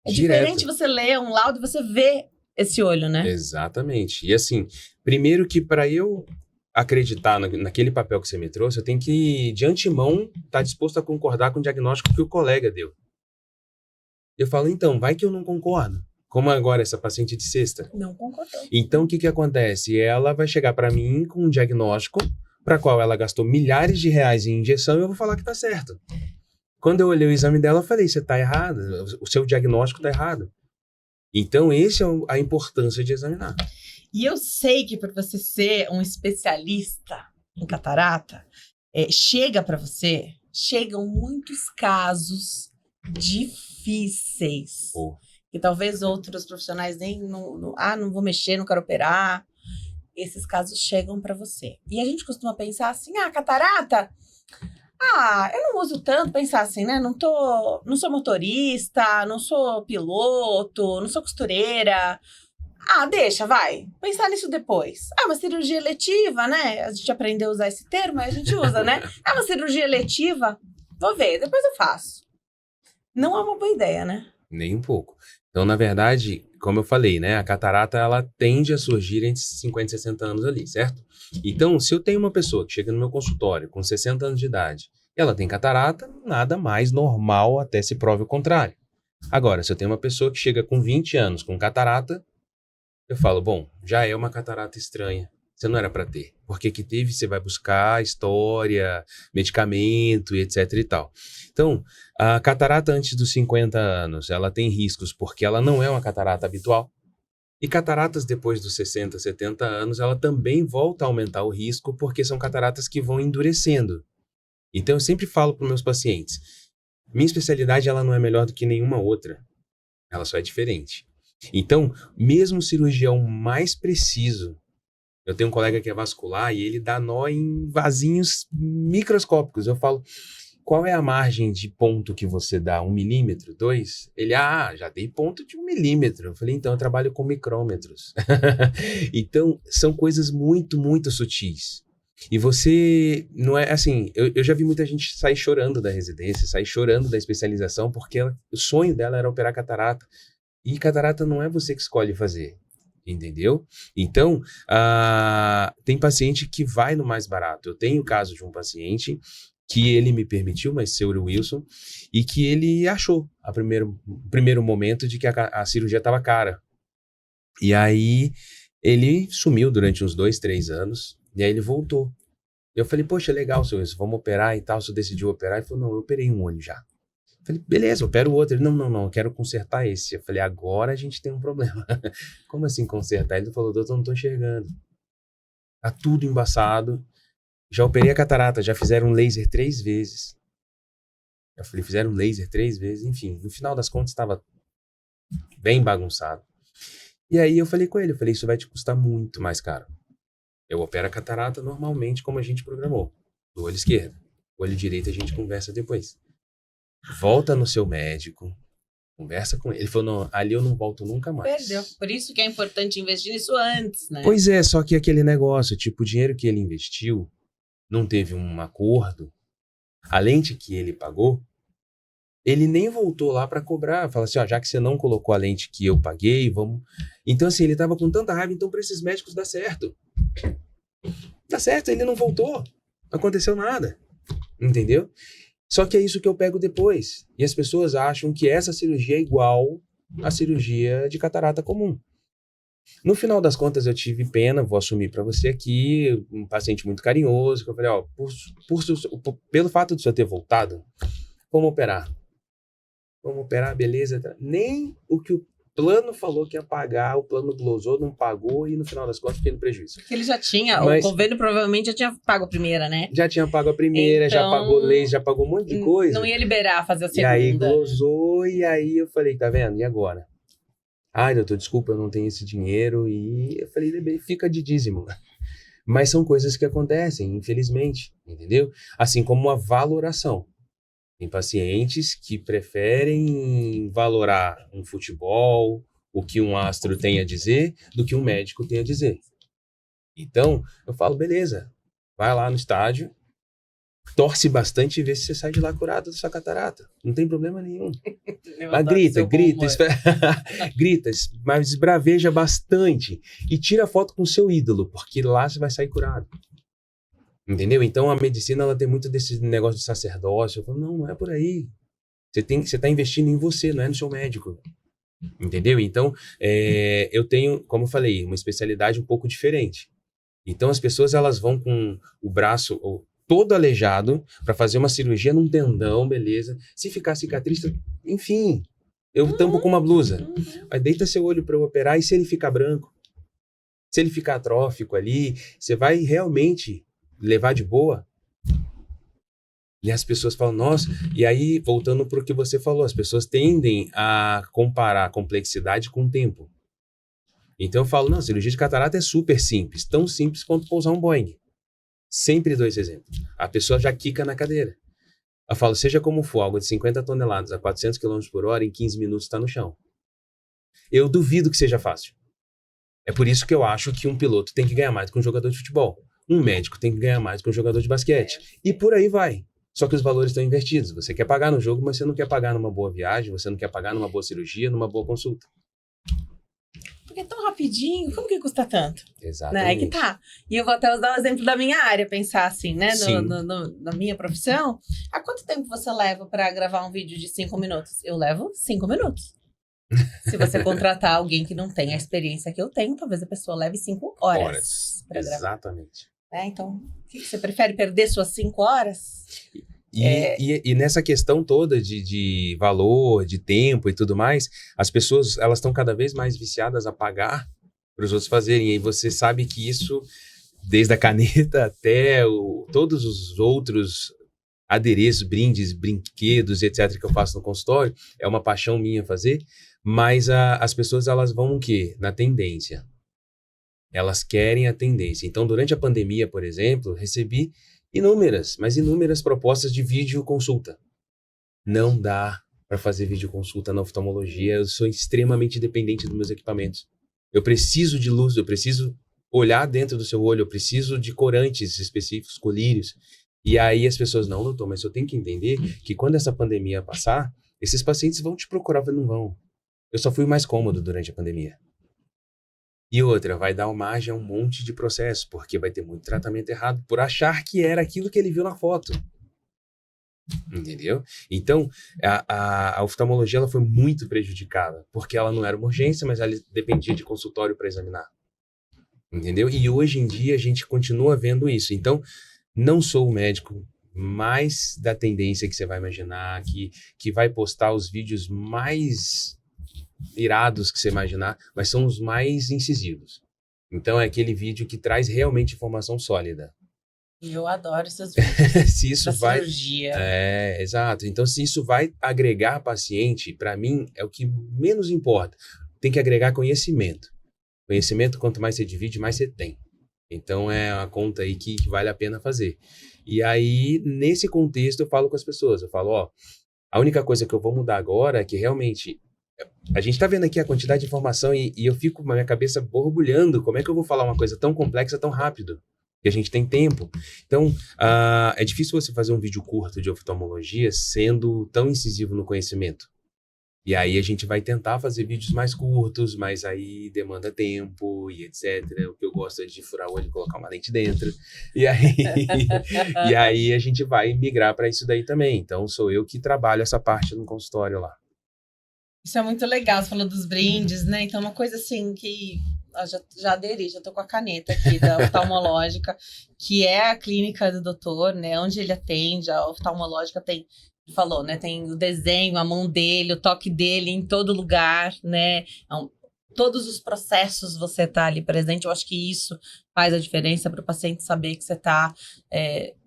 É Direto. diferente você ler um laudo e você ver esse olho, né? Exatamente. E assim, primeiro que para eu acreditar naquele papel que você me trouxe, eu tenho que, de antemão, estar disposto a concordar com o diagnóstico que o colega deu. Eu falo, então, vai que eu não concordo. Como agora essa paciente de sexta. Não concordou. Então, o que acontece? Ela vai chegar para mim com um diagnóstico para qual ela gastou milhares de reais em injeção e eu vou falar que tá certo. Quando eu olhei o exame dela, eu falei, você tá errado, o seu diagnóstico tá errado. Então, essa é a importância de examinar. E eu sei que para você ser um especialista em catarata, chega para você, chegam muitos casos difíceis. Que talvez outros profissionais nem... não vou mexer, não quero operar. Esses casos chegam para você. E a gente costuma pensar assim, catarata... eu não uso tanto, pensar assim, né? Não sou motorista, não sou piloto, não sou costureira. Deixa, vai. Pensar nisso depois. Uma cirurgia eletiva, né? A gente aprendeu a usar esse termo, a gente usa, né? Uma cirurgia eletiva, vou ver, depois eu faço. Não é uma boa ideia, né? Nem um pouco. Então, na verdade, como eu falei, né? A catarata, ela tende a surgir entre 50 e 60 anos ali, certo? Então, se eu tenho uma pessoa que chega no meu consultório com 60 anos de idade e ela tem catarata, nada mais normal até se prove o contrário. Agora, se eu tenho uma pessoa que chega com 20 anos com catarata, eu falo, bom, já é uma catarata estranha. Você não era para ter. Porque que teve, você vai buscar história, medicamento e etc e tal. Então, a catarata antes dos 50 anos, ela tem riscos porque ela não é uma catarata habitual. E cataratas depois dos 60, 70 anos, ela também volta a aumentar o risco porque são cataratas que vão endurecendo. Então, eu sempre falo para os meus pacientes, minha especialidade ela não é melhor do que nenhuma outra. Ela só é diferente. Então, mesmo o cirurgião mais preciso, eu tenho um colega que é vascular e ele dá nó em vasinhos microscópicos. Eu falo, qual é a margem de ponto que você dá? 1 milímetro? 2? Ele, já dei ponto de 1 milímetro. Eu falei, então eu trabalho com micrômetros. Então, são coisas muito, muito sutis. E você, não é assim, eu já vi muita gente sair chorando da residência, sair chorando da especialização, porque o sonho dela era operar catarata. E catarata não é você que escolhe fazer. Entendeu? Então, tem paciente que vai no mais barato. Eu tenho o caso de um paciente que ele me permitiu, mas seu Wilson, e que ele achou a primeiro momento de que a cirurgia estava cara. E aí, ele sumiu durante uns 2, 3 anos, e aí ele voltou. Eu falei, poxa, legal, seu Wilson, vamos operar e tal. O senhor decidiu operar? Ele falou, não, eu operei um olho já. Eu falei, beleza, opera o outro. Ele, não, eu quero consertar esse. Eu falei, agora a gente tem um problema. Como assim consertar? Ele falou, doutor, eu não tô enxergando. Tá tudo embaçado. Já operei a catarata, já fizeram laser 3 vezes. Eu falei, fizeram laser 3 vezes, enfim. No final das contas, estava bem bagunçado. E aí eu falei com ele, isso vai te custar muito mais caro. Eu opero a catarata normalmente como a gente programou. Do olho esquerdo. O olho direito a gente conversa depois. Volta no seu médico, conversa com ele. Ele falou, não, ali eu não volto nunca mais. Perdeu. Por isso que é importante investir nisso antes, né? Pois é, só que aquele negócio, tipo, o dinheiro que ele investiu, não teve um acordo. A lente que ele pagou, ele nem voltou lá pra cobrar. Fala assim, ó, já que você não colocou a lente que eu paguei, vamos... Então, assim, ele tava com tanta raiva, então pra esses médicos dá certo. Dá certo, ele não voltou. Não aconteceu nada. Entendeu? Só que é isso que eu pego depois. E as pessoas acham que essa cirurgia é igual à cirurgia de catarata comum. No final das contas, eu tive pena, vou assumir para você aqui, um paciente muito carinhoso, que eu falei, ó, pelo fato de você ter voltado, vamos operar. Vamos operar, beleza. Nem o que o plano falou que ia pagar, o plano glosou, não pagou, e no final das contas fiquei no prejuízo. Porque ele já tinha, Mas, o convênio provavelmente já tinha pago a primeira, né? Já tinha pago a primeira, então, já pagou lei, já pagou um monte de coisa. Não ia liberar fazer a segunda. E aí glosou, e aí eu falei, tá vendo? E agora? Ai, doutor, desculpa, eu não tenho esse dinheiro. E eu falei, fica de dízimo. Mas são coisas que acontecem, infelizmente, entendeu? Assim como a valoração. Tem pacientes que preferem valorar um futebol, o que um astro tem a dizer, do que um médico tem a dizer. Então, eu falo, beleza, vai lá no estádio, torce bastante e vê se você sai de lá curado da sua catarata. Não tem problema nenhum. Mas grita, grita, mas esbraveja bastante e tira foto com o seu ídolo, porque lá você vai sair curado. Entendeu? Então a medicina ela tem muito desse negócio de sacerdócio. Eu falo, não é por aí. Você tá investindo em você, não é no seu médico. Entendeu? Então, eu tenho, como eu falei, uma especialidade um pouco diferente. Então as pessoas elas vão com o braço todo aleijado para fazer uma cirurgia num tendão, beleza. Se ficar cicatriz, enfim, eu tampo com uma blusa. Mas deita seu olho para eu operar e se ele ficar branco? Se ele ficar atrófico ali, você vai realmente levar de boa? E as pessoas falam, nossa, e aí, voltando para o que você falou, as pessoas tendem a comparar a complexidade com o tempo. Então eu falo, não, cirurgia de catarata é super simples, tão simples quanto pousar um Boeing. Sempre dou esse exemplo. A pessoa já quica na cadeira. Eu falo, seja como for, algo de 50 toneladas a 400 km por hora, em 15 minutos está no chão. Eu duvido que seja fácil. É por isso que eu acho que um piloto tem que ganhar mais que um jogador de futebol. Um médico tem que ganhar mais que um jogador de basquete. E por aí vai. Só que os valores estão invertidos. Você quer pagar no jogo, mas você não quer pagar numa boa viagem, você não quer pagar numa boa cirurgia, numa boa consulta. Porque é tão rapidinho, como que custa tanto? Exatamente. Né? É que tá. E eu vou até usar o exemplo da minha área, pensar assim, né? Na minha profissão. Há quanto tempo você leva para gravar um vídeo de 5 minutos? Eu levo 5 minutos. Se você contratar alguém que não tem a experiência que eu tenho, talvez a pessoa leve 5 horas para gravar. Exatamente. Então, o que você prefere perder suas 5 horas? E nessa questão toda de valor, de tempo e tudo mais, as pessoas elas estão cada vez mais viciadas a pagar para os outros fazerem. E aí você sabe que isso, desde a caneta até todos os outros adereços, brindes, brinquedos, etc., que eu faço no consultório, é uma paixão minha fazer, mas as pessoas elas vão o quê? Na tendência. Elas querem a tendência. Então, durante a pandemia, por exemplo, recebi inúmeras propostas de videoconsulta. Não dá para fazer videoconsulta na oftalmologia. Eu sou extremamente dependente dos meus equipamentos. Eu preciso de luz, eu preciso olhar dentro do seu olho, eu preciso de corantes específicos, colírios. E aí as pessoas, não, doutor, mas eu tenho que entender que quando essa pandemia passar, esses pacientes vão te procurar, não vão. Eu só fui mais cômodo durante a pandemia. E outra, vai dar margem a um monte de processo, porque vai ter muito tratamento errado por achar que era aquilo que ele viu na foto. Entendeu? Então, a oftalmologia ela foi muito prejudicada, porque ela não era uma urgência, mas ela dependia de consultório para examinar. Entendeu? E hoje em dia a gente continua vendo isso. Então, Não sou o médico mais da tendência que você vai imaginar, que vai postar os vídeos mais irados que você imaginar, mas são os mais incisivos. Então é aquele vídeo que traz realmente informação sólida. E eu adoro esses vídeos Se isso da vai... cirurgia. Exato. Então, se isso vai agregar paciente, para mim, é o que menos importa. Tem que agregar conhecimento. Conhecimento, quanto mais você divide, mais você tem. Então, é uma conta aí que vale a pena fazer. E aí, nesse contexto, eu falo com as pessoas. Eu falo, ó, a única coisa que eu vou mudar agora é que realmente... A gente tá vendo aqui a quantidade de informação e eu fico com a minha cabeça borbulhando. Como é que eu vou falar uma coisa tão complexa tão rápido? Porque a gente tem tempo. Então, é difícil você fazer um vídeo curto de oftalmologia sendo tão incisivo no conhecimento. E aí a gente vai tentar fazer vídeos mais curtos, mas aí demanda tempo e etc. O que eu gosto é de furar o olho e colocar uma lente dentro. E aí a gente vai migrar para isso daí também. Então, sou eu que trabalho essa parte no consultório lá. Isso é muito legal, você falou dos brindes, né? Então, uma coisa assim que já aderi, já tô com a caneta aqui da oftalmológica, que é a clínica do doutor, né? Onde ele atende, a oftalmológica tem, falou, né? Tem o desenho, a mão dele, o toque dele em todo lugar, né? Então, todos os processos você tá ali presente. Eu acho que isso faz a diferença para o paciente saber que você tá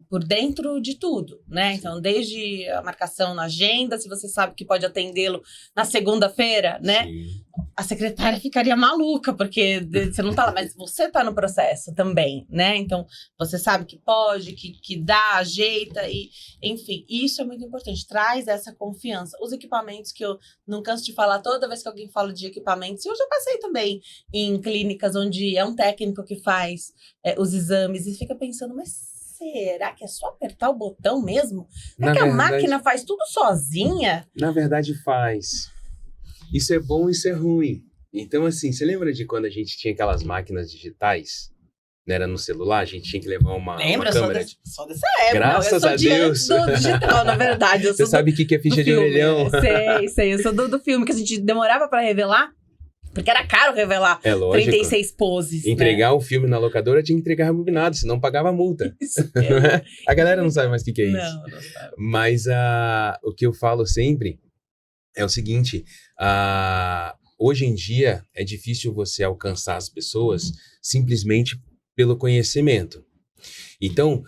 por dentro de tudo, né? Então, desde a marcação na agenda, se você sabe que pode atendê-lo na segunda-feira, né? Sim. A secretária ficaria maluca, porque você não tá lá, mas você tá no processo também, né? Então, você sabe que pode, que dá, ajeita, e enfim, isso é muito importante, traz essa confiança. Os equipamentos que eu não canso de falar, toda vez que alguém fala de equipamentos, eu já passei também em clínicas onde é um técnico que faz os exames e fica pensando, mas será que é só apertar o botão mesmo? É que a máquina faz tudo sozinha? Na verdade, faz. Isso é bom e isso é ruim. Então, assim, você lembra de quando a gente tinha aquelas máquinas digitais? Não era no celular? A gente tinha que levar uma câmera. Sou dessa época. Graças a Deus. Do digital, na verdade. Você sabe o que é ficha de orelhão? Sei. Eu sou do filme, que a gente demorava pra revelar. Porque era caro revelar 36 poses. Entregar né? o filme na locadora tinha que entregar rebobinado, senão pagava multa. A galera não sabe mais o que é isso. Não sabe. Mas o que eu falo sempre é o seguinte, hoje em dia é difícil você alcançar as pessoas simplesmente pelo conhecimento. Então,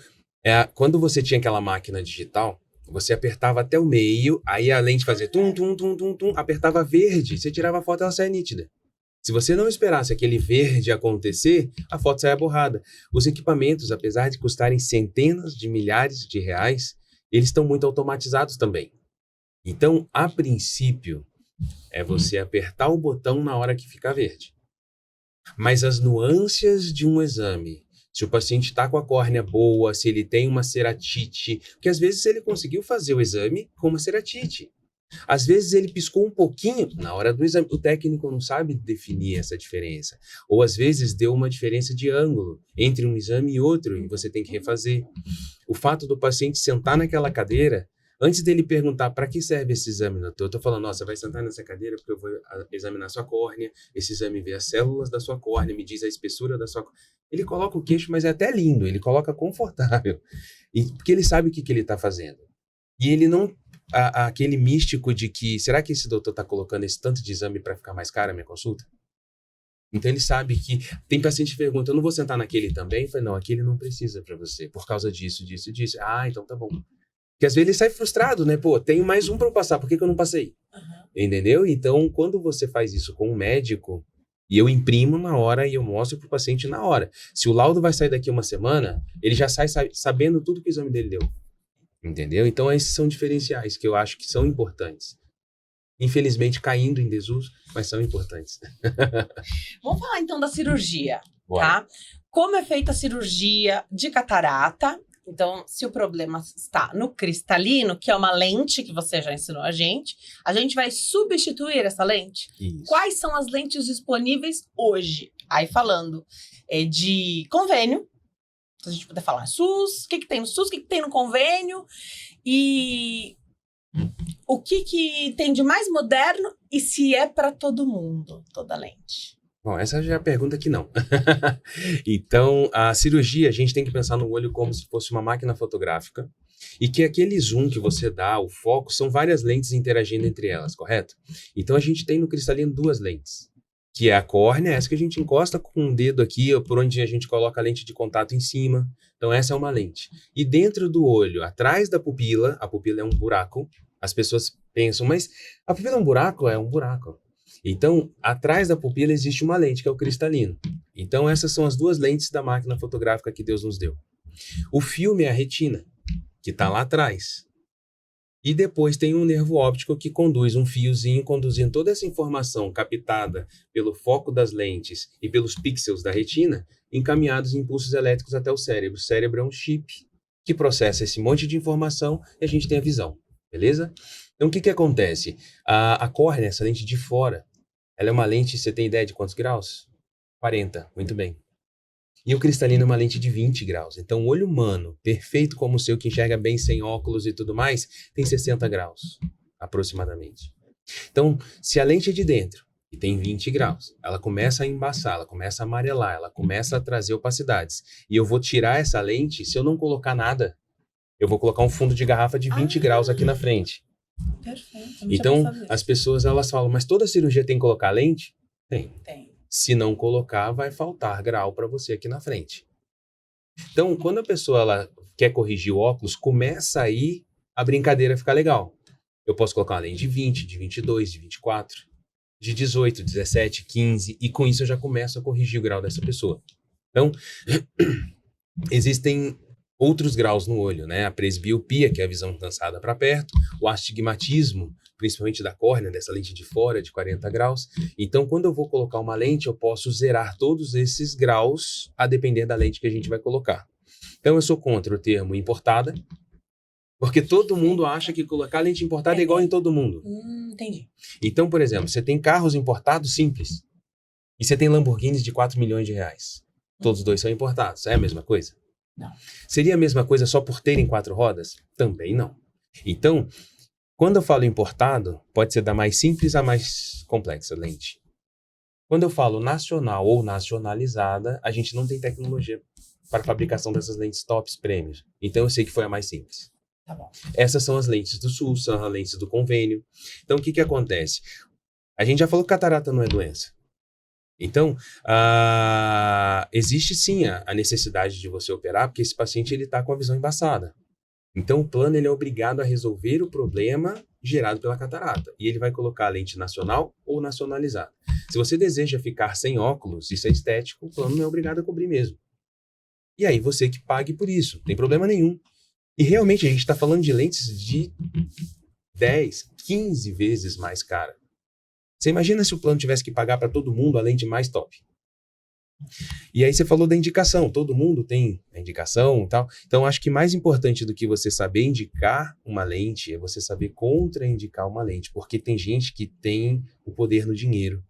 quando você tinha aquela máquina digital, você apertava até o meio, aí além de fazer tum, apertava verde, você tirava a foto e ela saia nítida. Se você não esperasse aquele verde acontecer, a foto saia borrada. Os equipamentos, apesar de custarem centenas de milhares de reais, eles estão muito automatizados também. Então, a princípio, é você apertar o botão na hora que fica verde. Mas as nuances de um exame, se o paciente está com a córnea boa, se ele tem uma ceratite, porque às vezes ele conseguiu fazer o exame com uma ceratite. Às vezes ele piscou um pouquinho na hora do exame, o técnico não sabe definir essa diferença. Ou às vezes deu uma diferença de ângulo entre um exame e outro e você tem que refazer. O fato do paciente sentar naquela cadeira, antes dele perguntar para que serve esse exame, eu estou falando, você vai sentar nessa cadeira porque eu vou examinar sua córnea, esse exame vê as células da sua córnea, me diz a espessura da sua córnea. Ele coloca o queixo, mas é até lindo, ele coloca confortável, porque ele sabe o que ele está fazendo. E ele não, aquele místico de que, será que esse doutor está colocando esse tanto de exame para ficar mais cara a minha consulta? Então ele sabe que, tem paciente que pergunta, eu não vou sentar naquele também? Eu falei, não, aquele não precisa para você, por causa disso. Então tá bom. Porque às vezes ele sai frustrado, né? Pô, tenho mais um para eu passar, por que eu não passei? Entendeu? Então, quando você faz isso com um médico, e eu imprimo na hora e eu mostro pro paciente na hora. Se o laudo vai sair daqui uma semana, ele já sai sabendo tudo que o exame dele deu. Entendeu? Então, esses são diferenciais que eu acho que são importantes. Infelizmente, caindo em desuso, mas são importantes. Vamos falar, então, da cirurgia, Bora. tá? Como é feita a cirurgia de catarata? Então, se o problema está no cristalino, que é uma lente que você já ensinou a gente vai substituir essa lente? Isso. Quais são as lentes disponíveis hoje? Aí falando de convênio, se a gente puder falar SUS, o que tem no SUS, o que tem no convênio, e o que tem de mais moderno e se é para todo mundo, toda lente? Bom, essa já é a pergunta que não. Então, a cirurgia, a gente tem que pensar no olho como se fosse uma máquina fotográfica e que aquele zoom que você dá, o foco, são várias lentes interagindo entre elas, correto? Então, a gente tem no cristalino duas lentes, que é a córnea, essa que a gente encosta com o dedo aqui, por onde a gente coloca a lente de contato em cima. Então, essa é uma lente. E dentro do olho, atrás da pupila, a pupila é um buraco, as pessoas pensam, mas a pupila é um buraco? É um buraco. Então, atrás da pupila existe uma lente, que é o cristalino. Então, essas são as duas lentes da máquina fotográfica que Deus nos deu. O filme é a retina, que está lá atrás. E depois tem um nervo óptico que conduz um fiozinho, conduzindo toda essa informação captada pelo foco das lentes e pelos pixels da retina, encaminhados em impulsos elétricos até o cérebro. O cérebro é um chip que processa esse monte de informação e a gente tem a visão, beleza? Então, o que acontece? A córnea, essa lente de fora, ela é uma lente, você tem ideia de quantos graus? 40, muito bem. E o cristalino é uma lente de 20 graus. Então, o olho humano, perfeito como o seu, que enxerga bem sem óculos e tudo mais, tem 60 graus, aproximadamente. Então, se a lente é de dentro e tem 20 graus, ela começa a embaçar, ela começa a amarelar, ela começa a trazer opacidades. E eu vou tirar essa lente, se eu não colocar nada, eu vou colocar um fundo de garrafa de 20 graus aqui na frente. Perfeito. Então, as pessoas, elas falam, mas toda cirurgia tem que colocar lente? Tem. Se não colocar, vai faltar grau para você aqui na frente. Então, quando a pessoa ela quer corrigir o óculos, começa aí a brincadeira ficar legal. Eu posso colocar uma lente de 20, de 22, de 24, de 18, 17, 15, e com isso eu já começo a corrigir o grau dessa pessoa. Então, existem outros graus no olho, né? A presbiopia, que é a visão cansada para perto, o astigmatismo, principalmente da córnea, dessa lente de fora, de 40 graus. Então, quando eu vou colocar uma lente, eu posso zerar todos esses graus a depender da lente que a gente vai colocar. Então, eu sou contra o termo importada, porque todo mundo acha que colocar lente importada é igual em todo mundo. Entendi. Então, por exemplo, você tem carros importados simples e você tem Lamborghinis de 4 milhões de reais. Todos dois são importados. É a mesma coisa? Não. Seria a mesma coisa só por terem 4 rodas? Também não. Então, quando eu falo importado, pode ser da mais simples à mais complexa lente. Quando eu falo nacional ou nacionalizada, a gente não tem tecnologia para a fabricação dessas lentes tops prêmios. Então, eu sei que foi a mais simples. Tá bom. Essas são as lentes do SUS, são as lentes do convênio. Então, o que acontece? A gente já falou que catarata não é doença. Então, existe sim a necessidade de você operar, porque esse paciente está com a visão embaçada. Então, o plano ele é obrigado a resolver o problema gerado pela catarata. E ele vai colocar a lente nacional ou nacionalizada. Se você deseja ficar sem óculos, isso é estético, o plano não é obrigado a cobrir mesmo. E aí, você que pague por isso, não tem problema nenhum. E realmente, a gente está falando de lentes de 10, 15 vezes mais cara. Você imagina se o plano tivesse que pagar para todo mundo a lente mais top. E aí você falou da indicação, todo mundo tem a indicação e tal. Então, acho que mais importante do que você saber indicar uma lente é você saber contraindicar uma lente, porque tem gente que tem o poder no dinheiro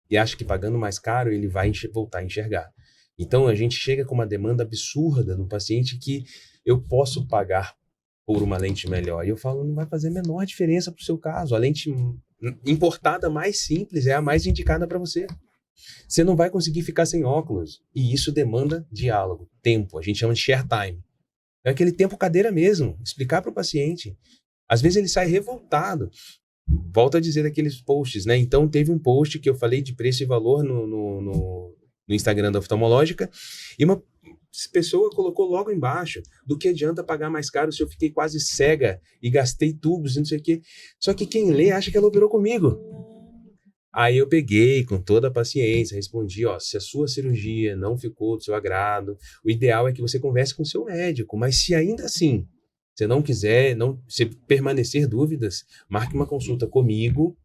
e acha que pagando mais caro ele vai voltar a enxergar. Então, a gente chega com uma demanda absurda no paciente que eu posso pagar por uma lente melhor. E eu falo, não vai fazer a menor diferença para o seu caso. A lente importada mais simples é a mais indicada para você. Você não vai conseguir ficar sem óculos. E isso demanda diálogo, tempo. A gente chama de share time. É aquele tempo cadeira mesmo. Explicar para o paciente. Às vezes ele sai revoltado. Volto a dizer aqueles posts, né? Então teve um post que eu falei de preço e valor no Instagram da oftalmológica. E uma pessoa colocou logo embaixo: do que adianta pagar mais caro se eu fiquei quase cega e gastei tubos e não sei o quê. Só que quem lê acha que ela operou comigo. Aí eu peguei com toda a paciência, respondi, se a sua cirurgia não ficou do seu agrado, o ideal é que você converse com o seu médico, mas se ainda assim você não quiser, se permanecer dúvidas, marque uma consulta comigo,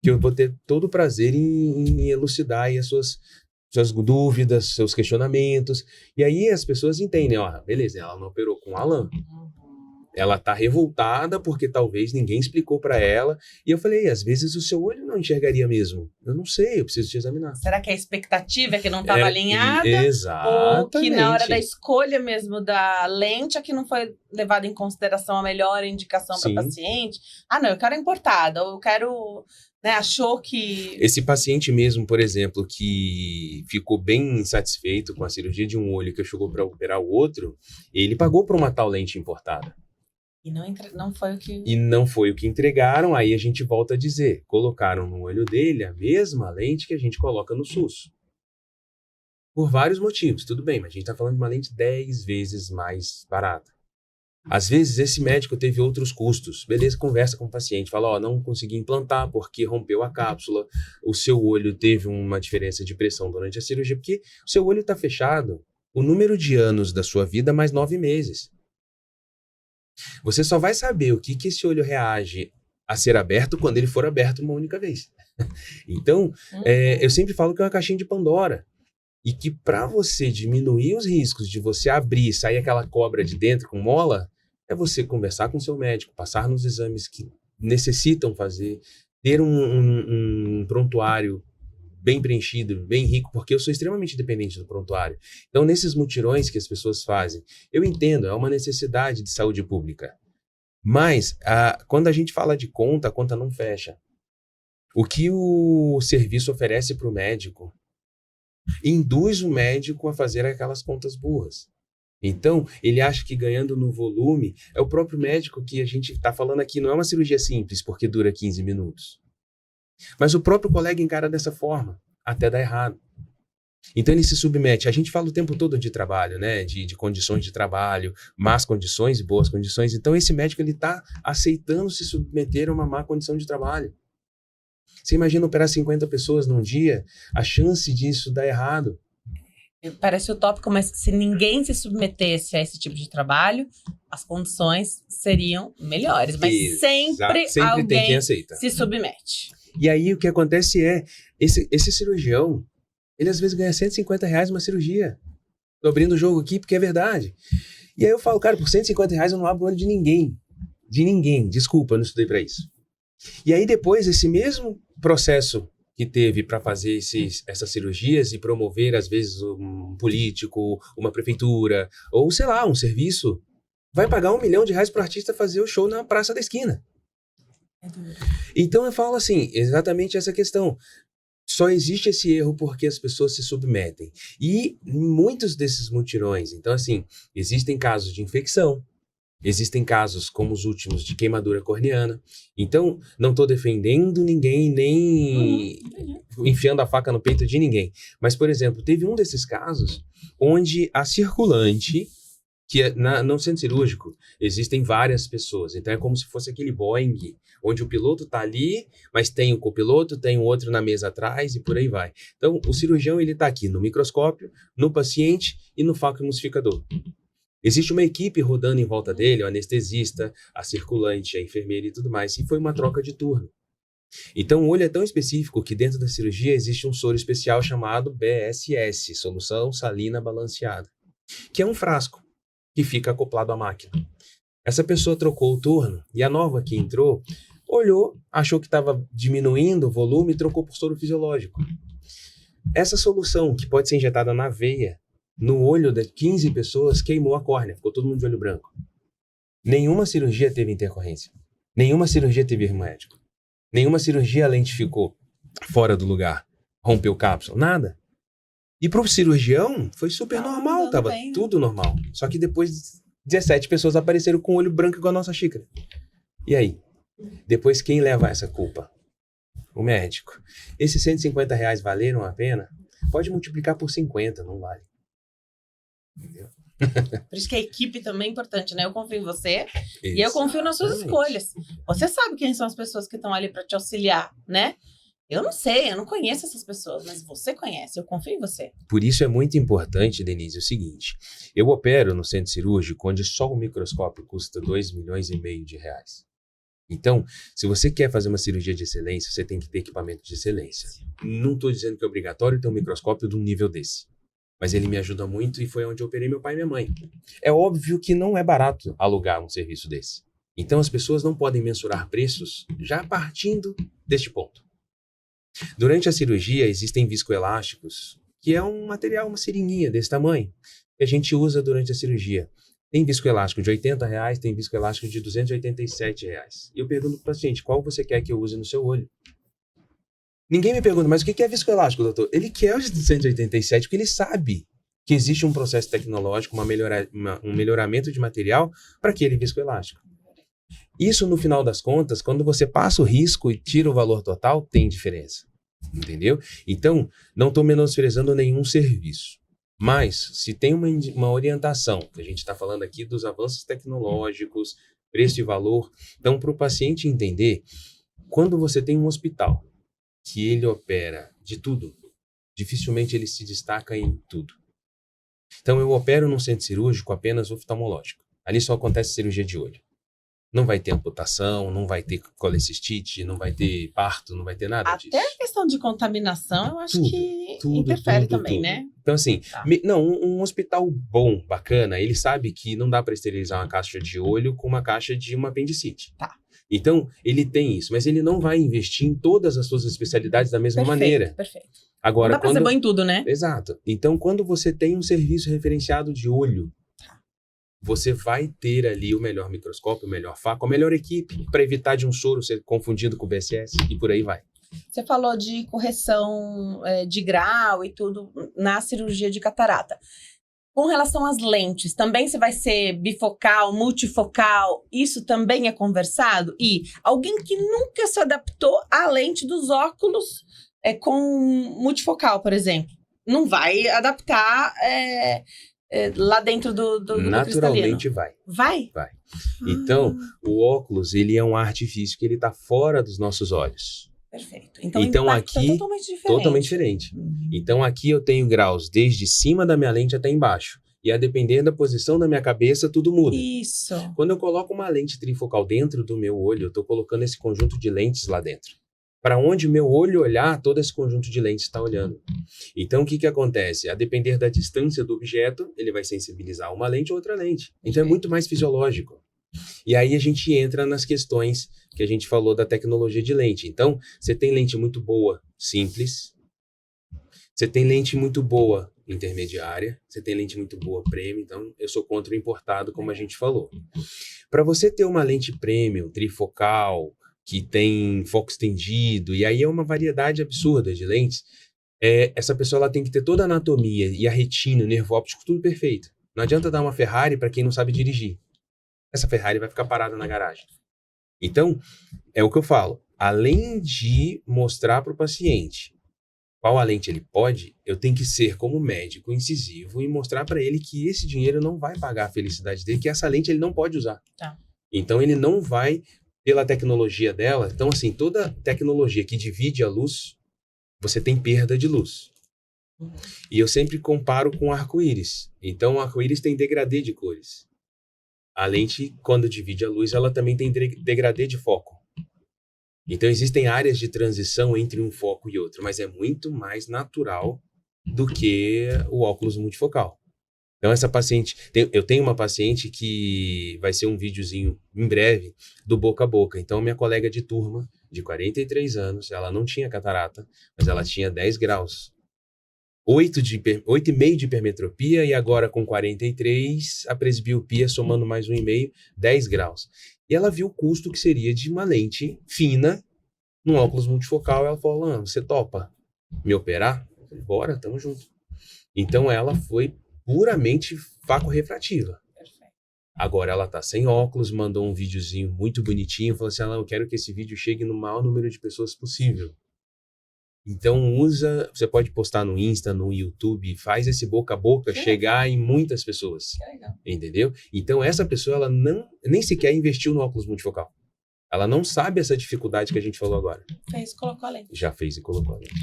que eu vou ter todo o prazer em elucidar aí as suas dúvidas, seus questionamentos. E aí as pessoas entendem, beleza, ela não operou com o Alan. Ela tá revoltada porque talvez ninguém explicou para ela. E eu falei, às vezes o seu olho não enxergaria mesmo. Eu não sei, eu preciso te examinar. Será que a expectativa é que não estava alinhada? Exatamente. Ou que na hora da escolha mesmo da lente é que não foi levada em consideração a melhor indicação para o paciente? Ah, não, eu quero importada, ou eu quero... Né, achou que... Esse paciente mesmo, por exemplo, que ficou bem insatisfeito com a cirurgia de um olho que chegou para operar o outro, ele pagou por uma tal lente importada. E não foi o que... E não foi o que entregaram, aí a gente volta a dizer, colocaram no olho dele a mesma lente que a gente coloca no SUS. Por vários motivos, tudo bem, mas a gente está falando de uma lente 10 vezes mais barata. Às vezes, esse médico teve outros custos. Beleza, conversa com o paciente. Fala, ó, não consegui implantar porque rompeu a cápsula. O seu olho teve uma diferença de pressão durante a cirurgia. Porque o seu olho está fechado. O número de anos da sua vida mais 9 meses. Você só vai saber o que esse olho reage a ser aberto quando ele for aberto uma única vez. Então, eu sempre falo que é uma caixinha de Pandora. E que para você diminuir os riscos de você abrir e sair aquela cobra de dentro com mola, é você conversar com o seu médico, passar nos exames que necessitam fazer, ter um prontuário bem preenchido, bem rico, porque eu sou extremamente dependente do prontuário. Então, nesses mutirões que as pessoas fazem, eu entendo, é uma necessidade de saúde pública. Mas, quando a gente fala de conta, a conta não fecha. O que o serviço oferece para o médico induz o médico a fazer aquelas contas burras. Então, ele acha que ganhando no volume, é o próprio médico que a gente está falando aqui, não é uma cirurgia simples, porque dura 15 minutos. Mas o próprio colega encara dessa forma, até dar errado. Então, ele se submete. A gente fala o tempo todo de trabalho, né? De condições de trabalho, más condições e boas condições. Então, esse médico está aceitando se submeter a uma má condição de trabalho. Você imagina operar 50 pessoas num dia, a chance disso dar errado. Parece utópico, mas se ninguém se submetesse a esse tipo de trabalho, as condições seriam melhores. Mas sempre alguém tem quem aceita. Se submete. E aí o que acontece é, esse cirurgião, ele às vezes ganha R$150 uma cirurgia. Tô abrindo o jogo aqui porque é verdade. E aí eu falo, cara, por R$150 eu não abro o olho de ninguém. De ninguém. Desculpa, eu não estudei para isso. E aí depois, esse mesmo processo que teve para fazer essas cirurgias e promover, às vezes, um político, uma prefeitura, ou, sei lá, um serviço, vai pagar R$1 milhão para o artista fazer o show na Praça da Esquina. Então eu falo assim, exatamente essa questão. Só existe esse erro porque as pessoas se submetem. E muitos desses mutirões, então assim, existem casos de infecção, existem casos como os últimos de queimadura corneana. Então, não estou defendendo ninguém, nem enfiando a faca no peito de ninguém. Mas, por exemplo, teve um desses casos onde a circulante, que no centro cirúrgico existem várias pessoas. Então, é como se fosse aquele Boeing, onde o piloto está ali, mas tem o copiloto, tem o outro na mesa atrás e por aí vai. Então, o cirurgião está aqui no microscópio, no paciente e no facoemulsificador. Existe uma equipe rodando em volta dele, o anestesista, a circulante, a enfermeira e tudo mais. E foi uma troca de turno. Então, o olho é tão específico que dentro da cirurgia existe um soro especial chamado BSS, Solução Salina Balanceada, que é um frasco que fica acoplado à máquina. Essa pessoa trocou o turno e a nova que entrou olhou, achou que estava diminuindo o volume e trocou por soro fisiológico. Essa solução, que pode ser injetada na veia, no olho de 15 pessoas, queimou a córnea, ficou todo mundo de olho branco. Nenhuma cirurgia teve intercorrência. Nenhuma cirurgia teve erro médico. Nenhuma cirurgia a lente ficou fora do lugar. Rompeu cápsula, nada. E pro cirurgião, foi super normal, tava tudo normal. Só que depois 17 pessoas apareceram com o olho branco igual a nossa xícara. E aí? Depois quem leva essa culpa? O médico. Esses R$150 valeram a pena? Pode multiplicar por 50, não vale. Entendeu? Por isso que a equipe também é importante, né? Eu confio em você e eu confio nas suas escolhas. Você sabe quem são as pessoas que estão ali para te auxiliar, né? Eu não sei, eu não conheço essas pessoas, mas você conhece, eu confio em você. Por isso é muito importante, Denise, o seguinte. Eu opero no centro cirúrgico onde só o microscópio custa R$2,5 milhões de reais. Então, se você quer fazer uma cirurgia de excelência, você tem que ter equipamento de excelência. Não estou dizendo que é obrigatório ter um microscópio de um nível desse. Mas ele me ajuda muito e foi onde eu operei meu pai e minha mãe. É óbvio que não é barato alugar um serviço desse. Então as pessoas não podem mensurar preços já partindo deste ponto. Durante a cirurgia existem viscoelásticos, que é um material, uma seringuinha desse tamanho, que a gente usa durante a cirurgia. Tem viscoelástico de R$80, tem viscoelástico de R$287. E eu pergunto para o paciente, qual você quer que eu use no seu olho? Ninguém me pergunta, mas o que é viscoelástico, doutor? Ele quer o de 287 porque ele sabe que existe um processo tecnológico, um melhoramento de material para aquele viscoelástico. Isso, no final das contas, quando você passa o risco e tira o valor total, tem diferença. Entendeu? Então, não estou menosprezando nenhum serviço. Mas, se tem uma orientação, que a gente está falando aqui dos avanços tecnológicos, preço e valor, então, para o paciente entender, quando você tem um hospital que ele opera de tudo, dificilmente ele se destaca em tudo. Então, eu opero num centro cirúrgico apenas oftalmológico. Ali só acontece cirurgia de olho. Não vai ter amputação, não vai ter colecistite, não vai ter parto, não vai ter nada disso. Até a questão de contaminação, eu acho que interfere também, né? Então, assim, um hospital bom, bacana, ele sabe que não dá para esterilizar uma caixa de olho com uma caixa de uma apendicite. Tá. Então, ele tem isso, mas ele não vai investir em todas as suas especialidades da mesma maneira. Perfeito. Agora, não dá pra ser bom em tudo, né? Exato. Então, quando você tem um serviço referenciado de olho, você vai ter ali o melhor microscópio, o melhor faco, a melhor equipe, para evitar de um soro ser confundido com o BSS e por aí vai. Você falou de correção de grau e tudo na cirurgia de catarata. Com relação às lentes, também você vai ser bifocal, multifocal? Isso também é conversado? E alguém que nunca se adaptou à lente dos óculos com multifocal, multifocal, por exemplo, não vai adaptar lá dentro do naturalmente vai. Vai? Vai. Então, o óculos, ele é um artifício que ele está fora dos nossos olhos. Perfeito. Então aqui é totalmente diferente. Então, aqui eu tenho graus desde cima da minha lente até embaixo. E a depender da posição da minha cabeça, tudo muda. Isso. Quando eu coloco uma lente trifocal dentro do meu olho, eu estou colocando esse conjunto de lentes lá dentro. Para onde meu olho olhar, todo esse conjunto de lentes está olhando. Então, o que acontece? A depender da distância do objeto, ele vai sensibilizar uma lente ou outra lente. Então, é muito mais fisiológico. E aí a gente entra nas questões que a gente falou da tecnologia de lente. Então, você tem lente muito boa, simples. Você tem lente muito boa, intermediária. Você tem lente muito boa, premium. Então, eu sou contra o importado, como a gente falou. Para você ter uma lente premium, trifocal, que tem foco estendido, e aí é uma variedade absurda de lentes, essa pessoa ela tem que ter toda a anatomia e a retina, o nervo óptico, tudo perfeito. Não adianta dar uma Ferrari para quem não sabe dirigir. Essa Ferrari vai ficar parada na garagem. Então, é o que eu falo. Além de mostrar para o paciente qual a lente ele pode, eu tenho que ser como médico incisivo e mostrar para ele que esse dinheiro não vai pagar a felicidade dele, que essa lente ele não pode usar. Tá. Então, ele não vai, pela tecnologia dela. Então, assim, toda tecnologia que divide a luz, você tem perda de luz. E eu sempre comparo com arco-íris. Então, o arco-íris tem degradê de cores. A lente, quando divide a luz, ela também tem degradê de foco. Então, existem áreas de transição entre um foco e outro, mas é muito mais natural do que o óculos multifocal. Então, essa paciente... Eu tenho uma paciente que vai ser um videozinho em breve do boca a boca. Então, minha colega de turma, de 43 anos, ela não tinha catarata, mas ela tinha 10 graus. 8,5 de hipermetropia e agora com 43, a presbiopia somando mais 1,5, 10 graus. E ela viu o custo que seria de uma lente fina num óculos multifocal. Ela falou, você topa me operar? Eu falei, bora, tamo junto. Então ela foi puramente faco refrativa. Agora ela tá sem óculos, mandou um videozinho muito bonitinho, falou assim, eu quero que esse vídeo chegue no maior número de pessoas possível. Então você pode postar no Insta, no YouTube, faz esse boca a boca chegar em muitas pessoas. Que legal. Entendeu? Então essa pessoa, ela nem sequer investiu no óculos multifocal. Ela não sabe essa dificuldade que a gente falou agora. Fez, colocou a lente. Já fez e colocou a lente.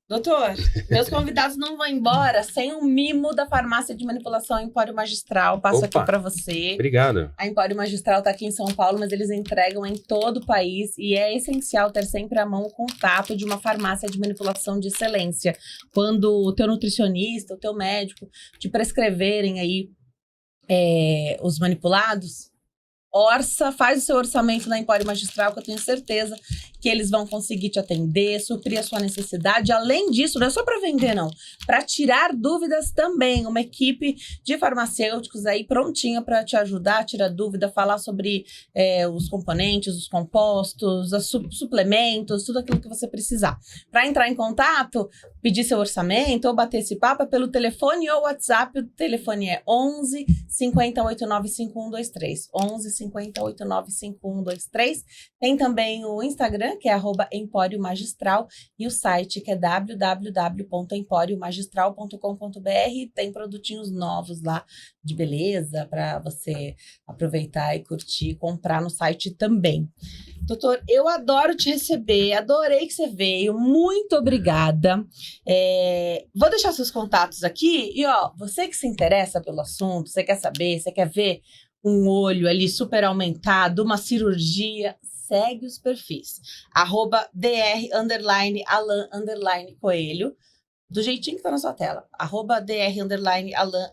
Doutor, meus convidados não vão embora sem um mimo da farmácia de manipulação Empório Magistral. Passo aqui para você. Obrigado. A Empório Magistral está aqui em São Paulo, mas eles entregam em todo o país e é essencial ter sempre à mão o contato de uma farmácia de manipulação de excelência. Quando o teu nutricionista, o teu médico te prescreverem aí os manipulados, faz o seu orçamento na Empório Magistral, que eu tenho certeza que eles vão conseguir te atender, suprir a sua necessidade. Além disso, não é só para vender, não. Para tirar dúvidas também. Uma equipe de farmacêuticos aí prontinha para te ajudar, tirar dúvida, falar sobre os componentes, os compostos, os suplementos, tudo aquilo que você precisar. Para entrar em contato, pedir seu orçamento ou bater esse papo pelo telefone ou WhatsApp. O telefone é 11 5089 5123. 11 5089 5123. Tem também o Instagram, que é @Empório Magistral, e o site, que é www.emporiomagistral.com.br. Tem produtinhos novos lá de beleza para você aproveitar e curtir, comprar no site também. Doutor, eu adoro te receber, adorei que você veio, muito obrigada. Vou deixar seus contatos aqui e, você que se interessa pelo assunto, você quer saber, você quer ver um olho ali super aumentado, uma cirurgia, segue os perfis. @dr_alan_coelho, do jeitinho que tá na sua tela.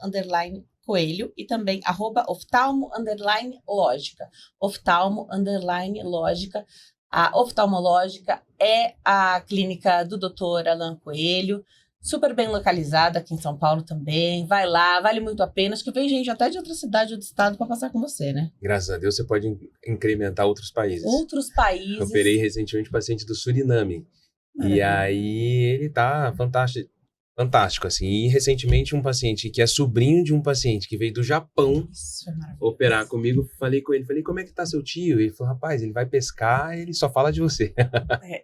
@dr_alan_coelho e também @oftalmo_lógica. Oftalmo_lógica. A oftalmológica é a clínica do Dr. Alan Coelho. Super bem localizada aqui em São Paulo também. Vai lá, vale muito a pena. Acho que vem gente até de outra cidade ou do estado para passar com você, né? Graças a Deus você pode incrementar outros países. Outros países. Eu operei recentemente um paciente do Suriname. Maravilha. E aí ele tá fantástico, assim. E recentemente um paciente que é sobrinho de um paciente que veio do Japão operar comigo, falei com ele, como é que tá seu tio? Ele falou, rapaz, ele vai pescar, ele só fala de você.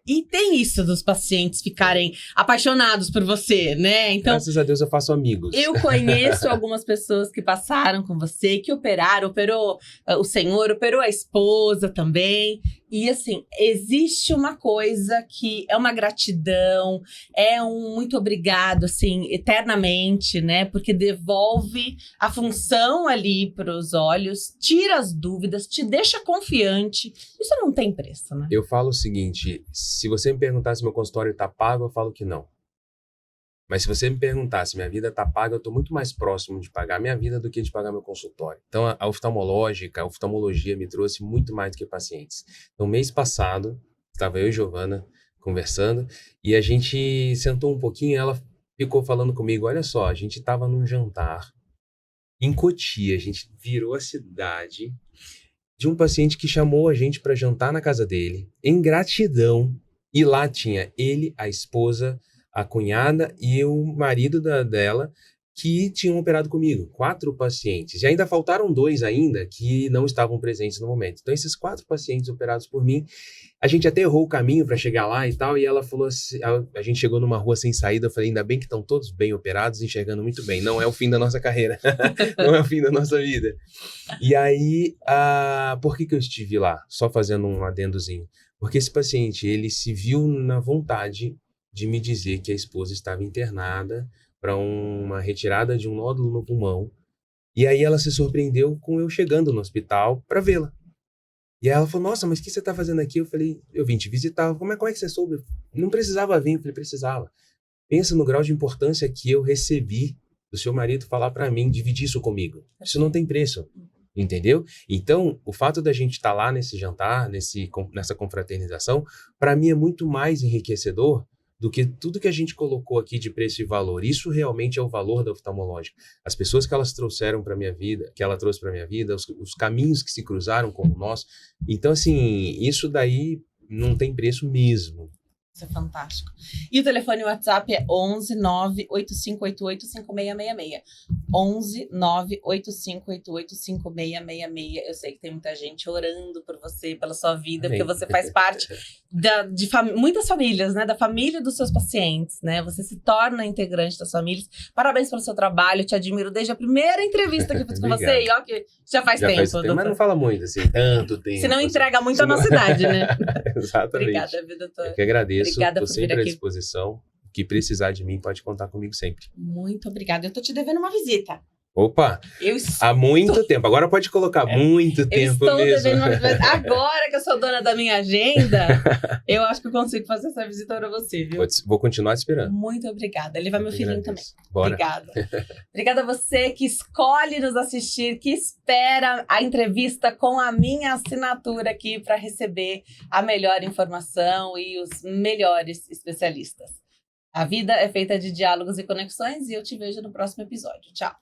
E tem isso dos pacientes ficarem apaixonados por você, né? Então, graças a Deus eu faço amigos. Eu conheço algumas pessoas que passaram com você, que operou o senhor, operou a esposa também. E assim, existe uma coisa que é uma gratidão, é um muito obrigado, assim, eternamente, né? Porque devolve a função ali para os olhos, tira as dúvidas, te deixa confiante. Isso não tem preço, né? Eu falo o seguinte, se você me perguntar se meu consultório tá pago, eu falo que não. Mas se você me perguntar se minha vida tá paga, eu tô muito mais próximo de pagar minha vida do que de pagar meu consultório. Então, a oftalmologia me trouxe muito mais do que pacientes. Então, mês passado, estava eu e Giovana conversando, e a gente sentou um pouquinho, e ela ficou falando comigo, olha só, a gente estava num jantar em Cotia, a gente virou a cidade de um paciente que chamou a gente para jantar na casa dele, em gratidão, e lá tinha ele, a esposa, a cunhada e o marido dela que tinham operado comigo, 4 pacientes. E ainda faltaram 2 ainda que não estavam presentes no momento. Então, esses 4 pacientes operados por mim, a gente até errou o caminho para chegar lá e tal, e ela falou assim, a gente chegou numa rua sem saída, eu falei, ainda bem que estão todos bem operados, enxergando muito bem. Não é o fim da nossa carreira, não é o fim da nossa vida. E aí, por que eu estive lá? Só fazendo um adendozinho. Porque esse paciente, ele se viu na vontade de me dizer que a esposa estava internada para uma retirada de um nódulo no pulmão. E aí ela se surpreendeu com eu chegando no hospital para vê-la. E aí ela falou, nossa, mas o que você está fazendo aqui? Eu falei, eu vim te visitar. Como é que você soube? Não precisava vir. Eu falei, precisava. Pensa no grau de importância que eu recebi do seu marido falar para mim, dividir isso comigo. Isso não tem preço. Entendeu? Então, o fato da gente estar lá nesse jantar, nessa confraternização, para mim é muito mais enriquecedor do que tudo que a gente colocou aqui de preço e valor. Isso realmente é o valor da oftalmológica. As pessoas que elas trouxeram para minha vida, que ela trouxe para minha vida, os caminhos que se cruzaram como o nosso. Então, assim, isso daí não tem preço mesmo. Isso é fantástico. E o telefone WhatsApp é 11 98588 5666. 11 98588 5666. Eu sei que tem muita gente orando por você, pela sua vida, porque você faz parte de muitas famílias, né? Da família dos seus pacientes, né? Você se torna integrante das famílias. Parabéns pelo seu trabalho, eu te admiro desde a primeira entrevista que eu fiz com você. E ó, que já faz tempo. Mas não fala muito, assim, tanto tempo. Se não entrega muito a nossa idade, né? Exatamente. Obrigada, viu, doutor? Eu que agradeço. Obrigada por vir aqui. Estou sempre à disposição. que precisar de mim, pode contar comigo sempre. Muito obrigada. Eu tô te devendo uma visita. Opa, há muito tempo. Agora pode colocar muito tempo estou mesmo. devendo uma visita. Agora que eu sou dona da minha agenda, eu acho que eu consigo fazer essa visita para você, viu? Vou continuar esperando. Muito obrigada. Levar meu filhinho também. Bora. Obrigada. Obrigada a você que escolhe nos assistir, que espera a entrevista com a minha assinatura aqui para receber a melhor informação e os melhores especialistas. A vida é feita de diálogos e conexões e eu te vejo no próximo episódio. Tchau.